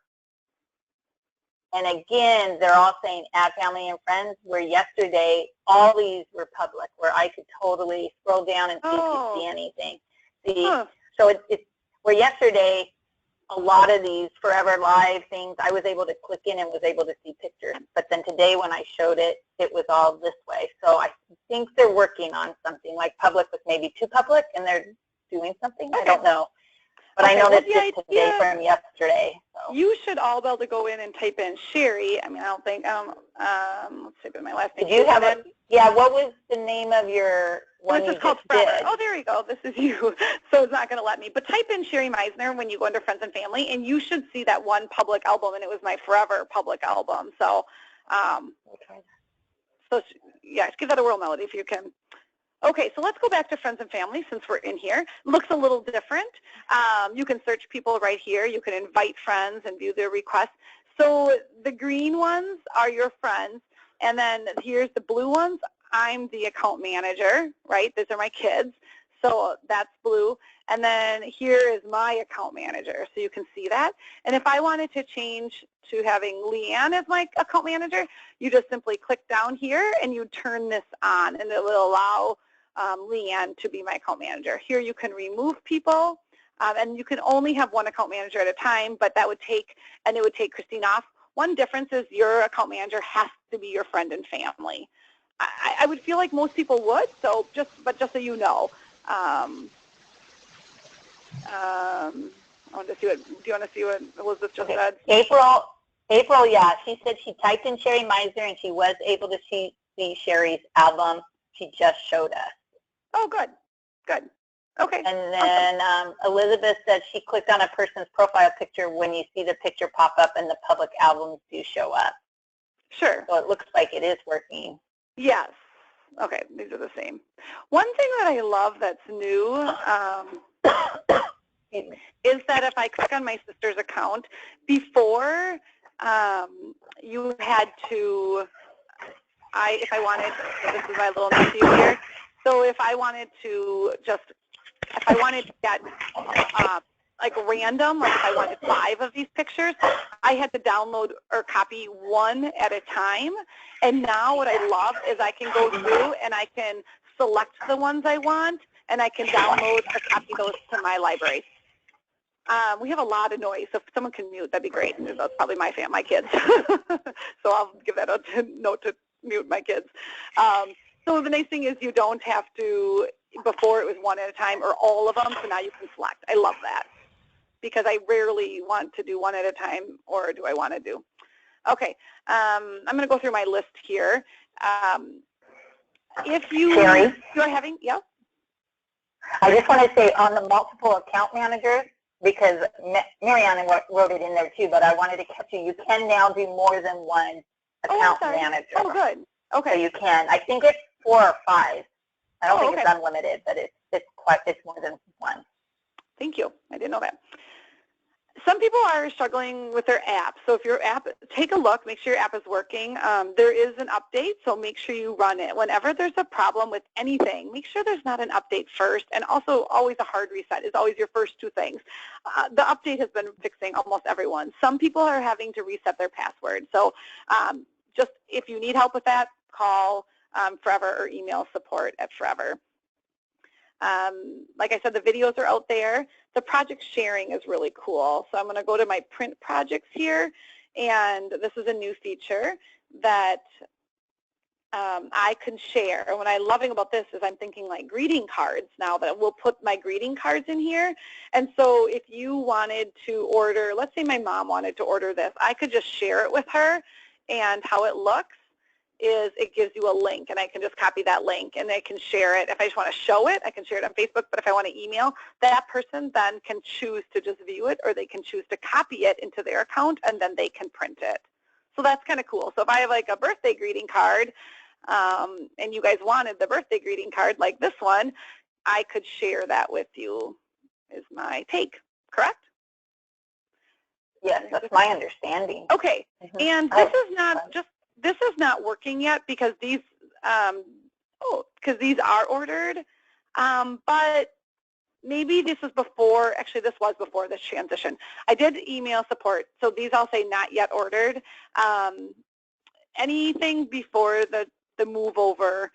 And again, they're all saying add family and friends, where yesterday all these were public, where I could totally scroll down and see if you see anything. So it's where yesterday a lot of these Forever Live things, I was able to click in and was able to see pictures. But then today when I showed it, it was all this way. So I think they're working on something like public with maybe too public, and they're doing something. I don't know. But I noticed it today from yesterday. So. You should all be able to go in and type in Sherry. I mean, I don't think, let's type in my last name. Did you have it? Yeah, what was the name of your one you just did? Oh, there you go. This is you. So it's not going to let me. But type in Sherry Meisner when you go under Friends and Family, and you should see that one public album, and it was my Forever public album. So, so yeah, give that a whirl, Melody, if you can. Okay, so let's go back to Friends and Family since we're in here. Looks a little different. You can search people right here. You can invite friends and view their requests. So the green ones are your friends, and then here's the blue ones. I'm the account manager, right? These are my kids. So that's blue. And then here is my account manager. So you can see that. And if I wanted to change to having Leanne as my account manager, you just simply click down here and you turn this on, and it will allow Leanne to be my account manager. Here you can remove people, and you can only have one account manager at a time, but that would take, and it would take Christine off. One difference is your account manager has to be your friend and family. I would feel like most people would, so just so you know. I want to see what, do you want to see what Elizabeth just said? April, yeah, she said she typed in Sherry Meisner and she was able to see Sherry's album. She just showed us. Oh, good, good. Okay. And then Elizabeth said she clicked on a person's profile picture when you see the picture pop up and the public albums do show up. Sure. So it looks like it is working. Yes. Okay, these are the same. One thing that I love that's new is that if I click on my sister's account, before you had to, if I wanted, this is my little nephew here, so if I wanted to just, if I wanted to get like random, like if I wanted 5 of these pictures, I had to download or copy 1 at a time. And now what I love is I can go through and I can select the ones I want, and I can download or copy those to my library. We have a lot of noise, so if someone can mute, that'd be great. That's probably my kids. So I'll give that a note to mute my kids. So the nice thing is you don't have to, before it was 1 at a time or all of them, so now you can select. I love that because I rarely want to do 1 at a time, or do I want to do? Okay, I'm going to go through my list here. If you Sherry? are having, yeah? I just want to say on the multiple account managers, because Mariana wrote it in there too, but I wanted to catch you. You can now do more than 1 account manager. Oh, good. Okay. So you can. I think it's 4 or 5. I don't think it's unlimited, but it's more than 1. Thank you. I didn't know that. Some people are struggling with their app. So if your app, take a look, make sure your app is working. There is an update, so make sure you run it. Whenever there's a problem with anything, make sure there's not an update first. And also, always a hard reset is always your first 2 things. The update has been fixing almost everyone. Some people are having to reset their password. So just if you need help with that, call Forever or email support@Forever. Like I said, the videos are out there. The project sharing is really cool. So I'm going to go to my print projects here, and this is a new feature that I can share. And what I'm loving about this is I'm thinking like greeting cards now, that we'll put my greeting cards in here. And so if you wanted to order, let's say my mom wanted to order this, I could just share it with her, and how it looks is it gives you a link, and I can just copy that link and I can share it. If I just want to show it, I can share it on Facebook, but if I want to email, that person then can choose to just view it, or they can choose to copy it into their account and then they can print it. So that's kind of cool. So if I have like a birthday greeting card and you guys wanted the birthday greeting card like this one, I could share that with you, is my take, correct? Yes, that's my understanding. Okay, and this is not just, this is not working yet because these these are ordered, but maybe this is before, actually this was before this transition. I did email support, so these all say not yet ordered. Anything before the move over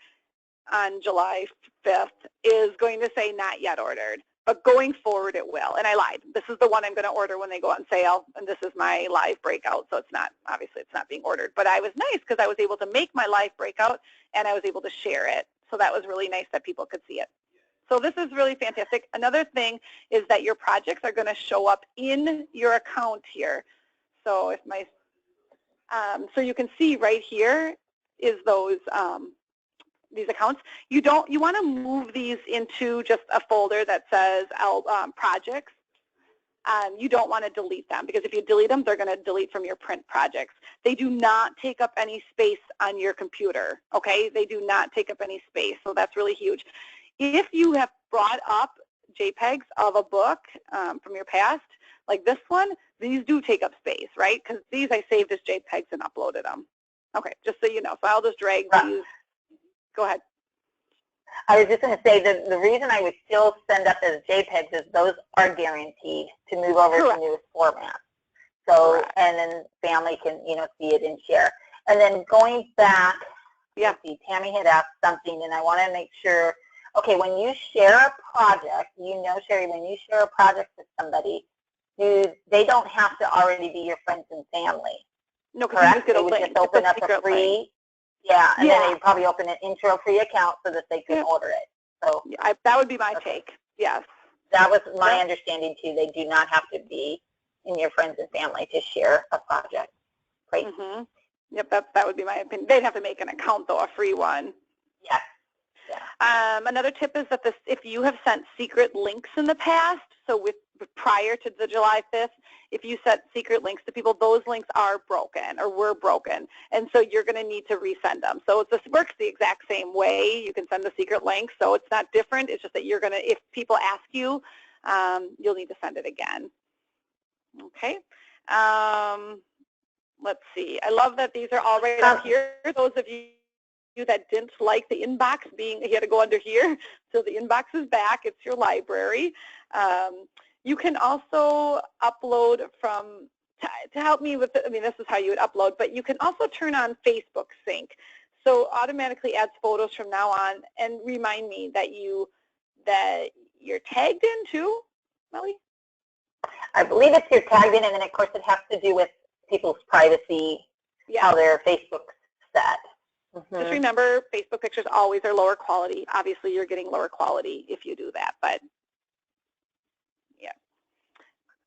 on July 5th is going to say not yet ordered. But going forward, it will. And I lied. This is the one I'm going to order when they go on sale, and this is my live breakout. So it's not, obviously, it's not being ordered. But I was nice because I was able to make my live breakout, and I was able to share it. So that was really nice that people could see it. So this is really fantastic. Another thing is that your projects are going to show up in your account here. So if my, so you can see right here is those. These accounts, you want to move these into just a folder that says projects. You don't want to delete them, because if you delete them, they're going to delete from your print projects. They do not take up any space on your computer, okay? They do not take up any space, so that's really huge. If you have brought up JPEGs of a book from your past, like this one, these do take up space, right? Because these I saved as JPEGs and uploaded them. Okay, just so you know. So I'll just drag these. Go ahead. I was just going to say that the reason I would still send up as JPEGs is those are guaranteed to move over Correct. to newest format. So, Correct. and then family can, see it and share. And then going back, Yeah. see, Tammy had asked something, and I want to make sure, okay, when you share a project, Sherry, when you share a project with somebody, they don't have to already be your friends and family. No, because you just get a They would link. just open up a free, and then they'd probably open an intro free account so that they could order it. So that would be my take. Yes. That was my understanding too. They do not have to be in your friends and family to share a project. Great. Mm-hmm. Yep, that would be my opinion. They'd have to make an account though, a free one. Yes. Yeah. Another tip is that if you have sent secret links in the past, so prior to the July 5th, if you sent secret links to people, those links are broken or were broken, and so you're going to need to resend them. So this works the exact same way. You can send the secret link, so it's not different. It's just that you're going to, if people ask you, you'll need to send it again. Okay. Let's see. I love that these are all right up here. Those of you that didn't like the inbox being, you had to go under here. So the inbox is back. It's your library. You can also upload from, to help me with, this is how you would upload, but you can also turn on Facebook Sync. So automatically adds photos from now on, and remind me that you're tagged in too, Melly? I believe it's you're tagged in, and then of course it has to do with people's privacy, how their Facebook's set. Mm-hmm. Just remember, Facebook pictures always are lower quality. Obviously, you're getting lower quality if you do that, but yeah.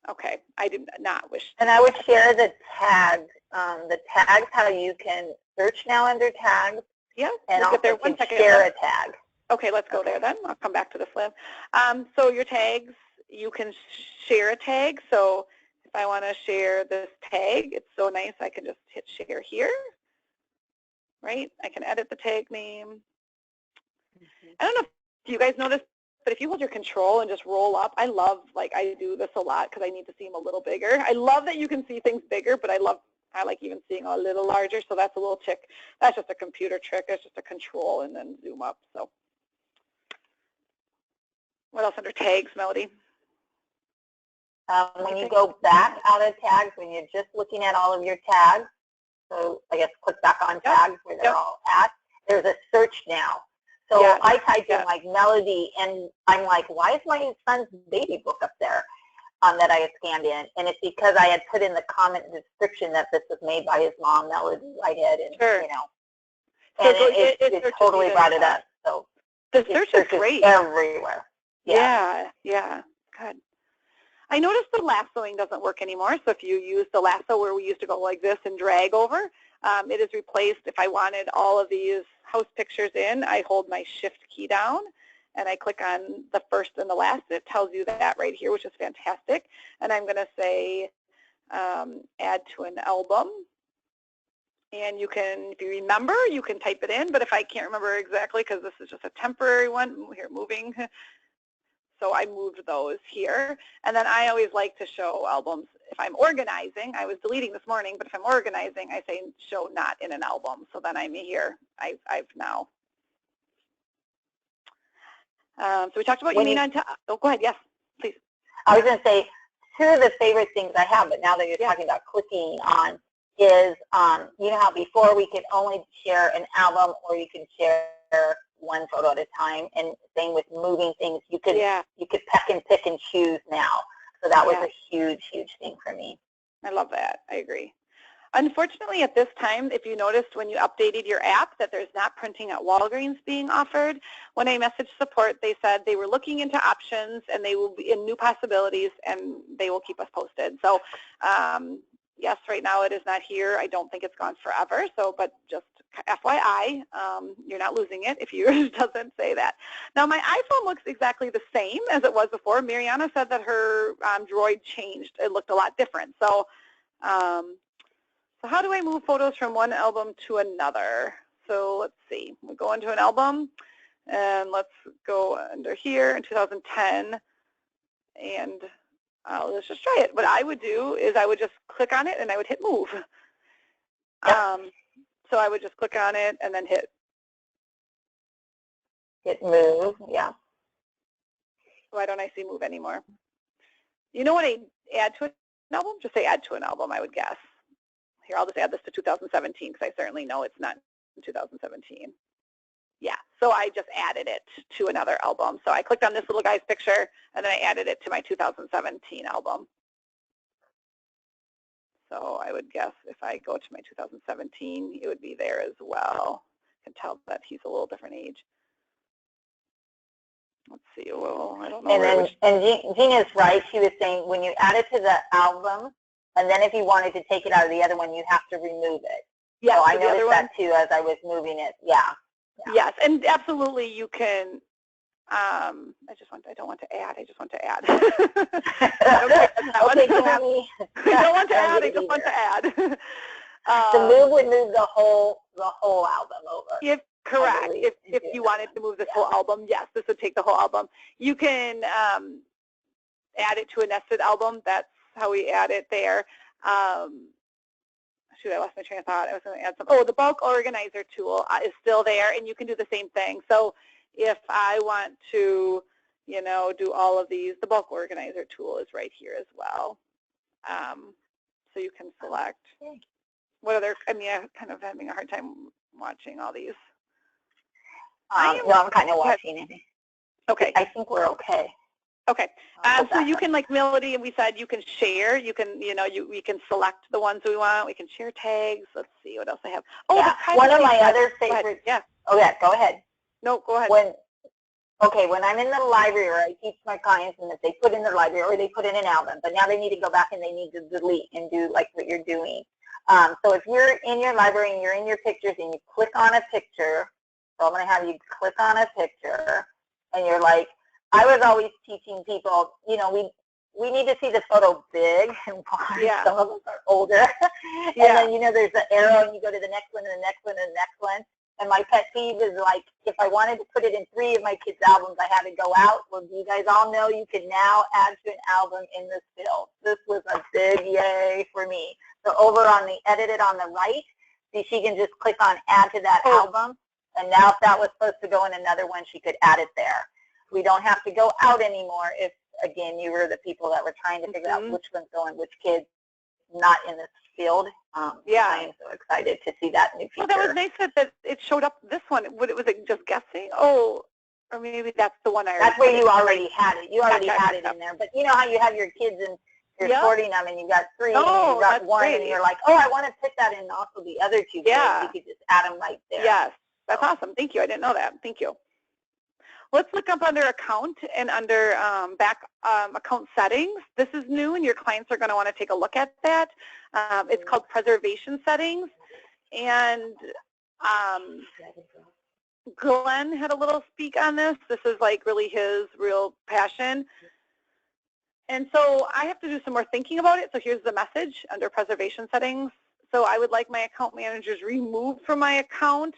Okay, I did not wish. And I would share the tags. The tags, how you can search now under tags. Yeah, and we'll also get there. One second. Share a tag. Okay, let's go there then. I'll come back to this, Lynn. So your tags, you can share a tag. So if I want to share this tag, it's so nice. I can just hit share here. Right? I can edit the tag name. I don't know if you guys noticed, but if you hold your control and just roll up, I do this a lot because I need to see them a little bigger. I love that you can see things bigger, but I like even seeing a little larger, so that's a little trick. That's just a computer trick. It's just a control and then zoom up. So what else under tags, Melody? When you go back out of tags, when you're just looking at all of your tags, so I guess click back on tags where they're all at. There's a search now. So I typed in like Melody, and I'm like, why is my son's baby book up there that I had scanned in? And it's because I had put in the comment description that this was made by his mom, Melody Whitehead, and and it totally brought it up. So the search is great everywhere. Yeah, good. I noticed the lassoing doesn't work anymore, so if you use the lasso where we used to go like this and drag over, it is replaced. If I wanted all of these house pictures in, I hold my shift key down and I click on the first and the last. It tells you that right here, which is fantastic. And I'm going to say add to an album. And you can, if you remember, you can type it in, but if I can't remember exactly, because this is just a temporary one, here moving, so I moved those here. And then I always like to show albums. If I'm organizing, I was deleting this morning, but if I'm organizing, I say show not in an album. So then I'm here. I've now. So we talked about you need on top. Oh, go ahead. Yes, please. I was going to say, two of the favorite things I have, but now that you're talking about clicking on, is you know how before we could only share an album or you can share one photo at a time, and same with moving things, you could pick and choose now. So that was a huge thing for me. I love that. I agree. Unfortunately, at this time, if you noticed when you updated your app that there's not printing at Walgreens being offered, when I messaged support, they said they were looking into options and they will be in new possibilities and they will keep us posted. So yes, right now it is not here. I don't think it's gone forever. So, but just FYI, you're not losing it if yours doesn't say that. Now, my iPhone looks exactly the same as it was before. Mariana said that her Droid changed. It looked a lot different. So, so how do I move photos from one album to another? So let's see. We go into an album, and let's go under here in 2010, and let's just try it. What I would do is I would just click on it, and I would hit move. So I would just click on it and then hit Hit move, yeah. Why don't I see move anymore? You know what I add to an album? Just say add to an album, I would guess. Here, I'll just add this to 2017 because I certainly know it's not in 2017. Yeah, so I just added it to another album. So I clicked on this little guy's picture, and then I added it to my 2017 album. So I would guess if I go to my 2017, it would be there as well. I can tell that he's a little different age. Let's see. Well, I don't know. And Gina's right. She was saying when you add it to the album, and then if you wanted to take it out of the other one, you have to remove it. Yeah, so I noticed that too as I was moving it. Yeah. Yes, and absolutely you can. I don't want to add. I just want to add. Okay, Tammy. I don't want to add. I just want to add. The move would move the whole album over. Correct. If you wanted to move this whole album, yes, this would take the whole album. You can add it to a nested album. That's how we add it there. Shoot, I lost my train of thought. I was going to add something. Oh, the bulk organizer tool is still there, and you can do the same thing. So if I want to, do all of these, the bulk organizer tool is right here as well. So you can select. What other, I'm kind of having a hard time watching all these. No, I'm kind of watching it. Okay. I think we're okay. Okay. So you can, like Melody, and we said you can share. You can, we can select the ones we want. We can share tags. Let's see what else I have. Oh, yeah. One of my other favorites. Yeah. Oh, yeah. Go ahead. No, go ahead. When I'm in the library, or I teach my clients, and if they put in their library or they put in an album, but now they need to go back and they need to delete and do like what you're doing. So if you're in your library and you're in your pictures and you click on a picture, so I'm going to have you click on a picture, and you're like, I was always teaching people, we need to see the photo big and wide. Yeah. Some of us are older. And then, there's the arrow, and you go to the next one and the next one and the next one. And my pet peeve is like, if I wanted to put it in 3 of my kids' albums, I had to go out. Well, you guys all know you can now add to an album in this field. This was a big yay for me. So over on the edited on the right, see, she can just click on add to that album. And now if that was supposed to go in another one, she could add it there. We don't have to go out anymore if, again, you were the people that were trying to figure out which one's going, which kids not in this field. I am so excited to see that new feature. Well, that was nice that it showed up this one. Was it just guessing? Oh, or maybe that's the one I already That's where you already had it. You already had it in there. But you know how you have your kids and you're sorting them and you got 3 and you got 1 and you're like, oh, I want to put that in also the other 2 kids. You could just add them right there. Yes, that's awesome. Thank you. I didn't know that. Thank you. Let's look up under account and under account settings. This is new, and your clients are going to want to take a look at that. It's called preservation settings. And Glenn had a little speak on this. This is like really his real passion. And so I have to do some more thinking about it. So here's the message under preservation settings. So I would like my account managers removed from my account.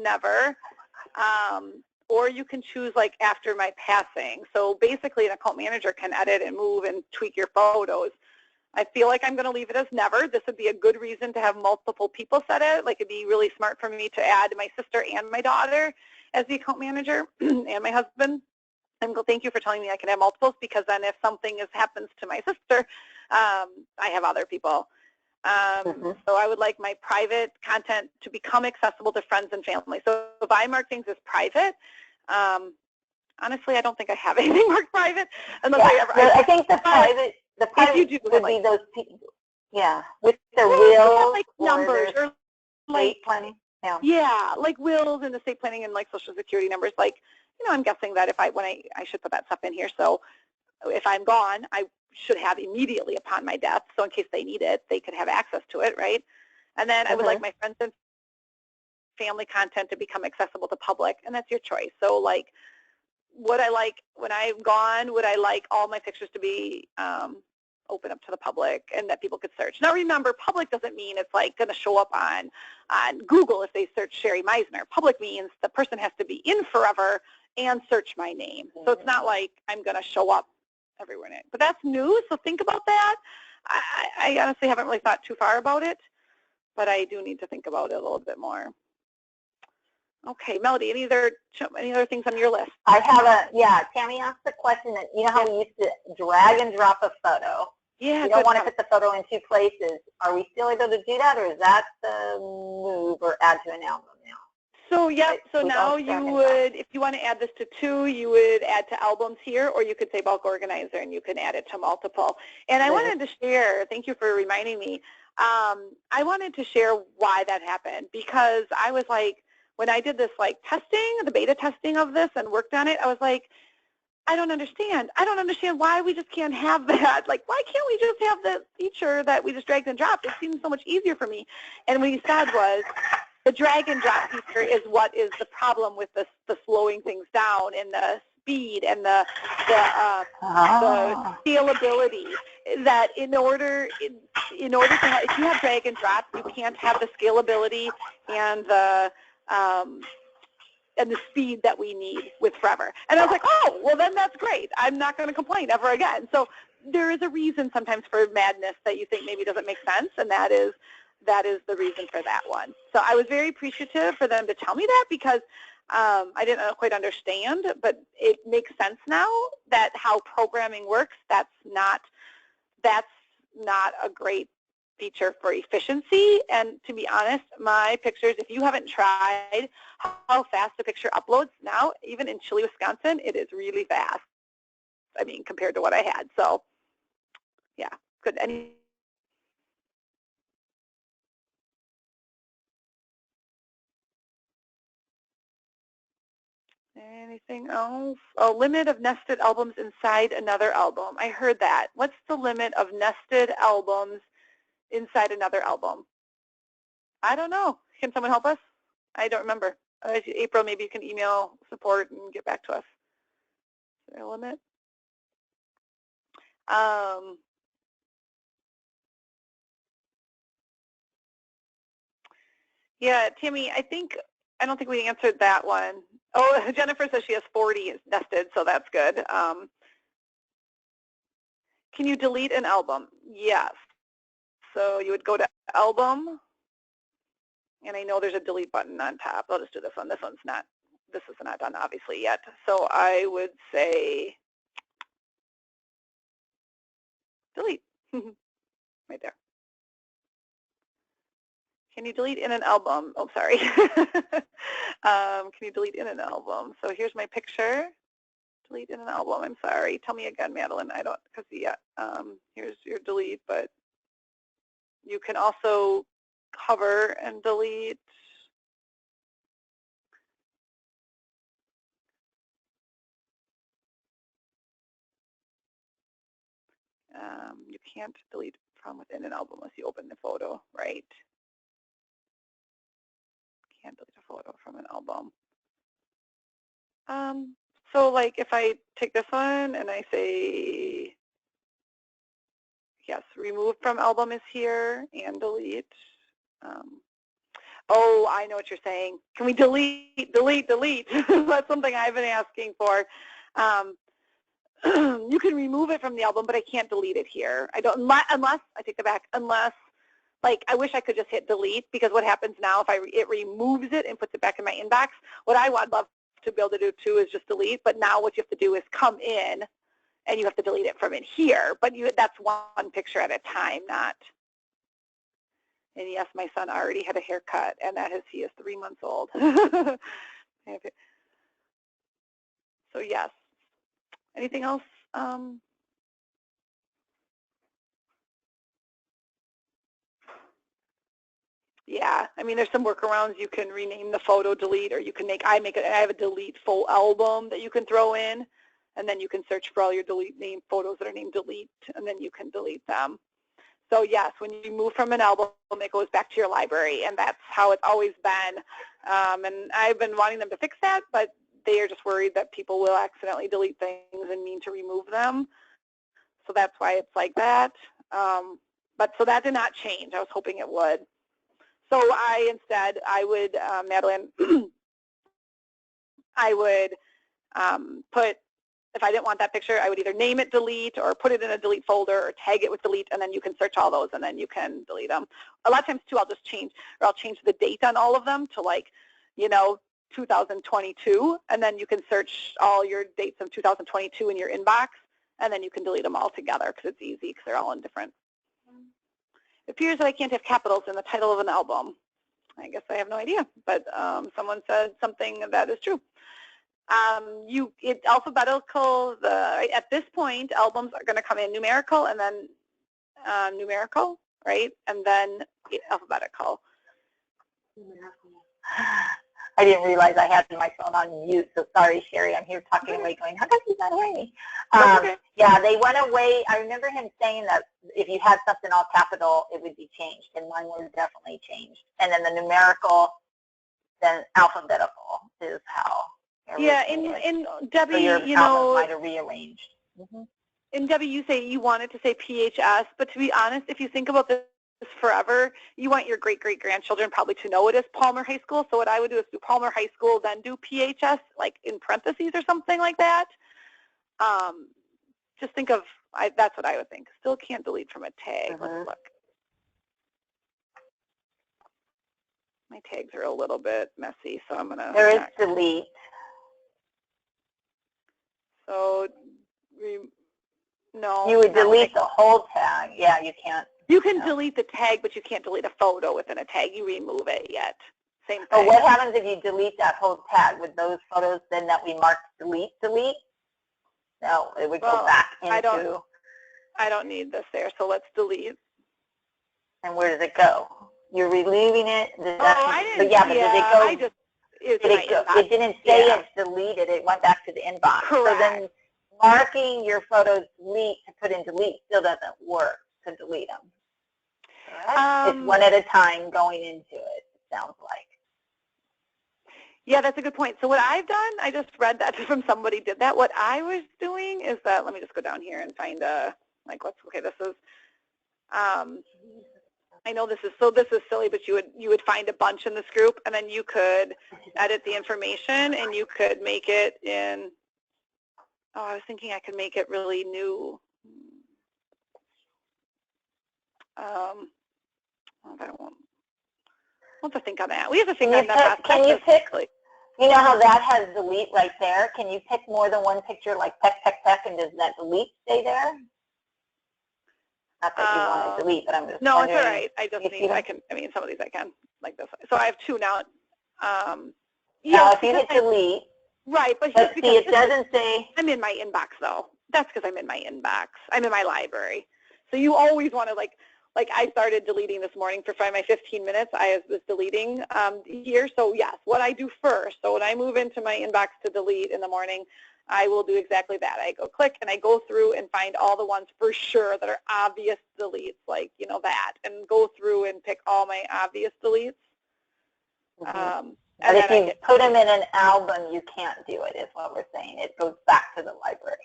Never. Or you can choose like after my passing. So basically an account manager can edit and move and tweak your photos. I feel like I'm going to leave it as never. This would be a good reason to have multiple people set it. Like it'd be really smart for me to add my sister and my daughter as the account manager and my husband. And thank you for telling me I can have multiples, because then if something happens to my sister, I have other people. So I would like my private content to become accessible to friends and family. So if I mark things as private, honestly, I don't think I have anything marked private. Unless I think the private would be those people, with their wills, like numbers or like planning. Yeah, like wills and estate planning and like social security numbers. Like, I'm guessing that when I should put that stuff in here. So if I'm gone, I should have immediately upon my death. So in case they need it, they could have access to it, right? And then I would like my friends and family content to become accessible to public, and that's your choice. So like, would I like, when I'm gone, would I like all my pictures to be open up to the public and that people could search? Now remember, public doesn't mean it's like going to show up on Google if they search Sherry Meisner. Public means the person has to be in forever and search my name. So it's not like I'm going to show up everywhere. But that's new, so think about that. I honestly haven't really thought too far about it, but I do need to think about it a little bit more. Okay, Melody, any other things on your list? I have Tammy asked the question that, you know how we used to drag and drop a photo? Yeah. You don't want to put the photo in two places. Are we still able to do that, or is that the move, or add to an album now? So, so now you would, if you want to add this to two, you would add to albums here, or you could say bulk organizer and you can add it to multiple. And I wanted to share, thank you for reminding me, I wanted to share why that happened, because I was like, when I did this testing, the beta testing of this and worked on it, I was like, I don't understand. I don't understand why we just can't have that. Like, why can't we just have the feature that we just dragged and dropped? It seems so much easier for me. And what he said was, the drag and drop feature is what is the problem with the slowing things down and the speed and the scalability. That in order to have, if you have drag and drop, you can't have the scalability and the speed that we need with Forever. And I was like, oh, well then that's great. I'm not going to complain ever again. So there is a reason sometimes for madness that you think maybe doesn't make sense, and that is the reason for that one. So I was very appreciative for them to tell me that, because I didn't quite understand, but it makes sense now that how programming works. That's not a great feature for efficiency. And to be honest, my pictures, if you haven't tried how fast the picture uploads now, even in chilly Wisconsin, it is really fast. I mean, compared to what I had. So yeah, good. Anything else? Oh, limit of nested albums inside another album. I heard that. What's the limit of nested albums inside another album? I don't know. Can someone help us? I don't remember. April, maybe you can email support and get back to us. Is there a limit? Yeah, Tammy, I don't think we answered that one. Oh, Jennifer says she has 40 nested, so that's good. Can you delete an album? Yes. So you would go to album, and I know there's a delete button on top. I'll just do this one. This is not done obviously yet. So I would say delete right there. Can you delete in an album? Oh, sorry. Can you delete in an album? So here's my picture. Delete in an album. I'm sorry. Tell me again, Madeline. I don't, because here's your delete, but you can also hover and delete. You can't delete from within an album unless you open the photo, right? Can't delete a photo from an album. So like if I take this one and I say, yes, remove from album is here and delete. Oh, I know what you're saying. Can we delete? That's something I've been asking for. You can remove it from the album, but I can't delete it here. I don't, unless, I take it back, unless, like, I wish I could just hit delete, because what happens now if it removes it and puts it back in my inbox, what I would love to be able to do too is just delete, but now what you have to do is come in and you have to delete it from in here, but that's one picture at a time, not. And yes, my son already had a haircut, and he is 3 months old. So yes. Anything else? Yeah, I mean, there's some workarounds. You can rename the photo delete, or you can I have a delete full album that you can throw in, and then you can search for all your name photos that are named delete, and then you can delete them. So yes, when you move from an album, it goes back to your library, and that's how it's always been. And I've been wanting them to fix that, but they are just worried that people will accidentally delete things and mean to remove them. So that's why it's like that. But so that did not change. I was hoping it would. So I would, Madeline, I would put, if I didn't want that picture, I would either name it delete or put it in a delete folder or tag it with delete, and then you can search all those and then you can delete them. A lot of times too, I'll change the date on all of them to, like, 2022, and then you can search all your dates of 2022 in your inbox, and then you can delete them all together because it's easy because they're all in different. It appears that I can't have capitals in the title of an album. I guess I have no idea, but someone said something that is true. It's alphabetical. At this point, albums are going to come in numerical and then numerical, right? And then alphabetical. I didn't realize I had my phone on mute, so sorry, Sherry. I'm here talking away going, how come he's not hearing me? Okay. Yeah, they went away. I remember him saying that if you had something all capital, it would be changed, and mine was definitely changed. And then the numerical, then alphabetical is how. Yeah, in Debbie, so your you know, might have rearranged. In Debbie, you say you want it to say PHS, but to be honest, if you think about this forever, you want your great-great-grandchildren probably to know it is Palmer High School. So what I would do is do Palmer High School, then do PHS, like in parentheses or something like that. Just think of, that's what I would think. Still can't delete from a tag. Let's look. My tags are a little bit messy, so I'm going to. There is delete. So, no. You would delete the whole tag. Yeah, you can't. You can delete the tag, but you can't delete a photo within a tag. You remove it yet. Same thing. Oh, what happens if you delete that whole tag? Would those photos then that we marked delete? No, it would go back into. I don't need this there, so let's delete. And where does it go? You're relieving it? I didn't. But yeah, but did it go? It didn't say it's deleted. It went back to the inbox. Correct. So then marking your photos delete to put in delete still doesn't work to delete them. It's one at a time going into it sounds like. Yeah, that's a good point. So what I've done, I just read that from somebody did that. What I was doing is that, let me just go down here and find this is, I know this is silly, but you would find a bunch in this group, and then you could edit the information, and you could make it in, I was thinking I could make it really new. We'll have to think on that. We have to think on that. Can you pick, you know how that has delete right there? Can you pick more than one picture, like peck, and does that delete stay there? Not that you want to delete, but I'm just no, wondering. it's all right. I just need, some of these I can, like this. So I have two now. Now, if you hit delete. Right, but see, it doesn't say. I'm in my inbox, though. That's because I'm in my inbox. I'm in my library. So you always want to, like I started deleting this morning for my 15 minutes. I was deleting here. So, yes, what I do first, so when I move into my inbox to delete in the morning, I will do exactly that. I go click, and I go through and find all the ones for sure that are obvious deletes, like, that, and go through and pick all my obvious deletes. But if you put them in an album, you can't do it, is what we're saying. It goes back to the library.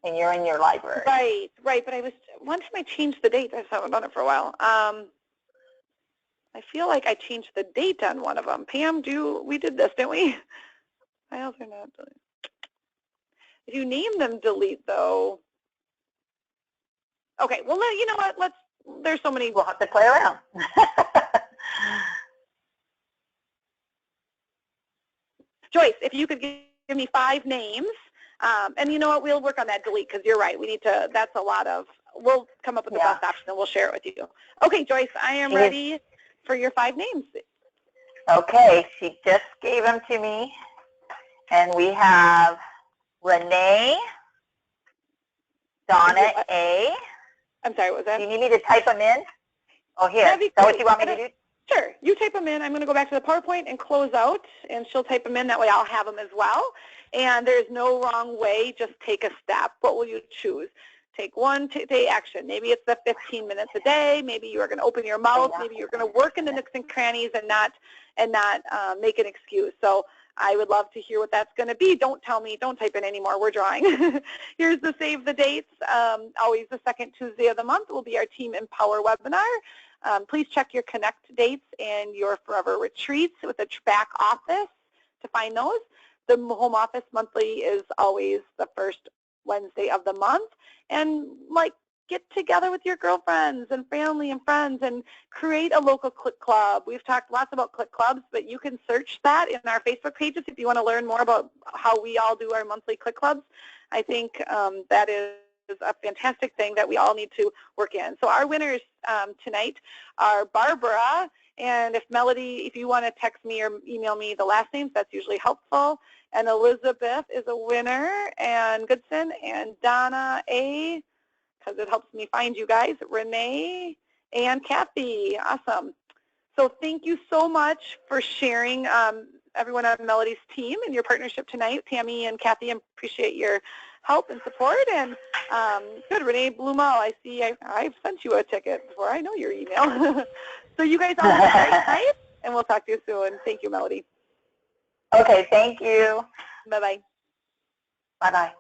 And you're in your library. Right. But one time I changed the date. I just haven't done it for a while. I feel like I changed the date on one of them. Pam, we did this, didn't we? I also not delete. If you name them delete, though. Okay, well, you know what? There's so many. We'll have to play around. Joyce, if you could give me 5 names, and you know what, we'll work on that delete because you're right. We need to, that's a lot of, we'll come up with the best option and we'll share it with you. Okay, Joyce, I am ready for your 5 names. Okay, she just gave them to me. And we have Renee, Donna A. I'm sorry, what was that? Do you need me to type them in? Oh, here. Is that what you want me to do? Sure. You type them in. I'm going to go back to the PowerPoint and close out, and she'll type them in. That way I'll have them as well. And there's no wrong way. Just take a step. What will you choose? Take one day action. Maybe it's the 15 minutes a day. Maybe you are going to open your mouth. Maybe you're going to work in the nooks and crannies and not make an excuse. So I would love to hear what that's going to be. Don't tell me. Don't type in anymore. We're drawing. Here's the save the dates. Always the second Tuesday of the month will be our Team Empower webinar. Please check your Connect dates and your Forever Retreats with the back office to find those. The home office monthly is always the first Wednesday of the month. And like get together with your girlfriends and family and friends and create a local Click Club. We've talked lots about Click Clubs, but you can search that in our Facebook pages if you want to learn more about how we all do our monthly Click Clubs. I think that is a fantastic thing that we all need to work in. So our winners tonight are Barbara, and if Melody, if you want to text me or email me the last names, that's usually helpful. And Elizabeth is a winner, and Goodson, and Donna A., because it helps me find you guys, Renee, and Kathy. Awesome. So thank you so much for sharing, everyone on Melody's team and your partnership tonight. Tammy and Kathy, I appreciate your help and support. And good, Renee Blumo, I see I've sent you a ticket before. I know your email. So you guys all have a great night, and we'll talk to you soon. Thank you, Melody. Okay, thank you. Bye-bye. Bye-bye.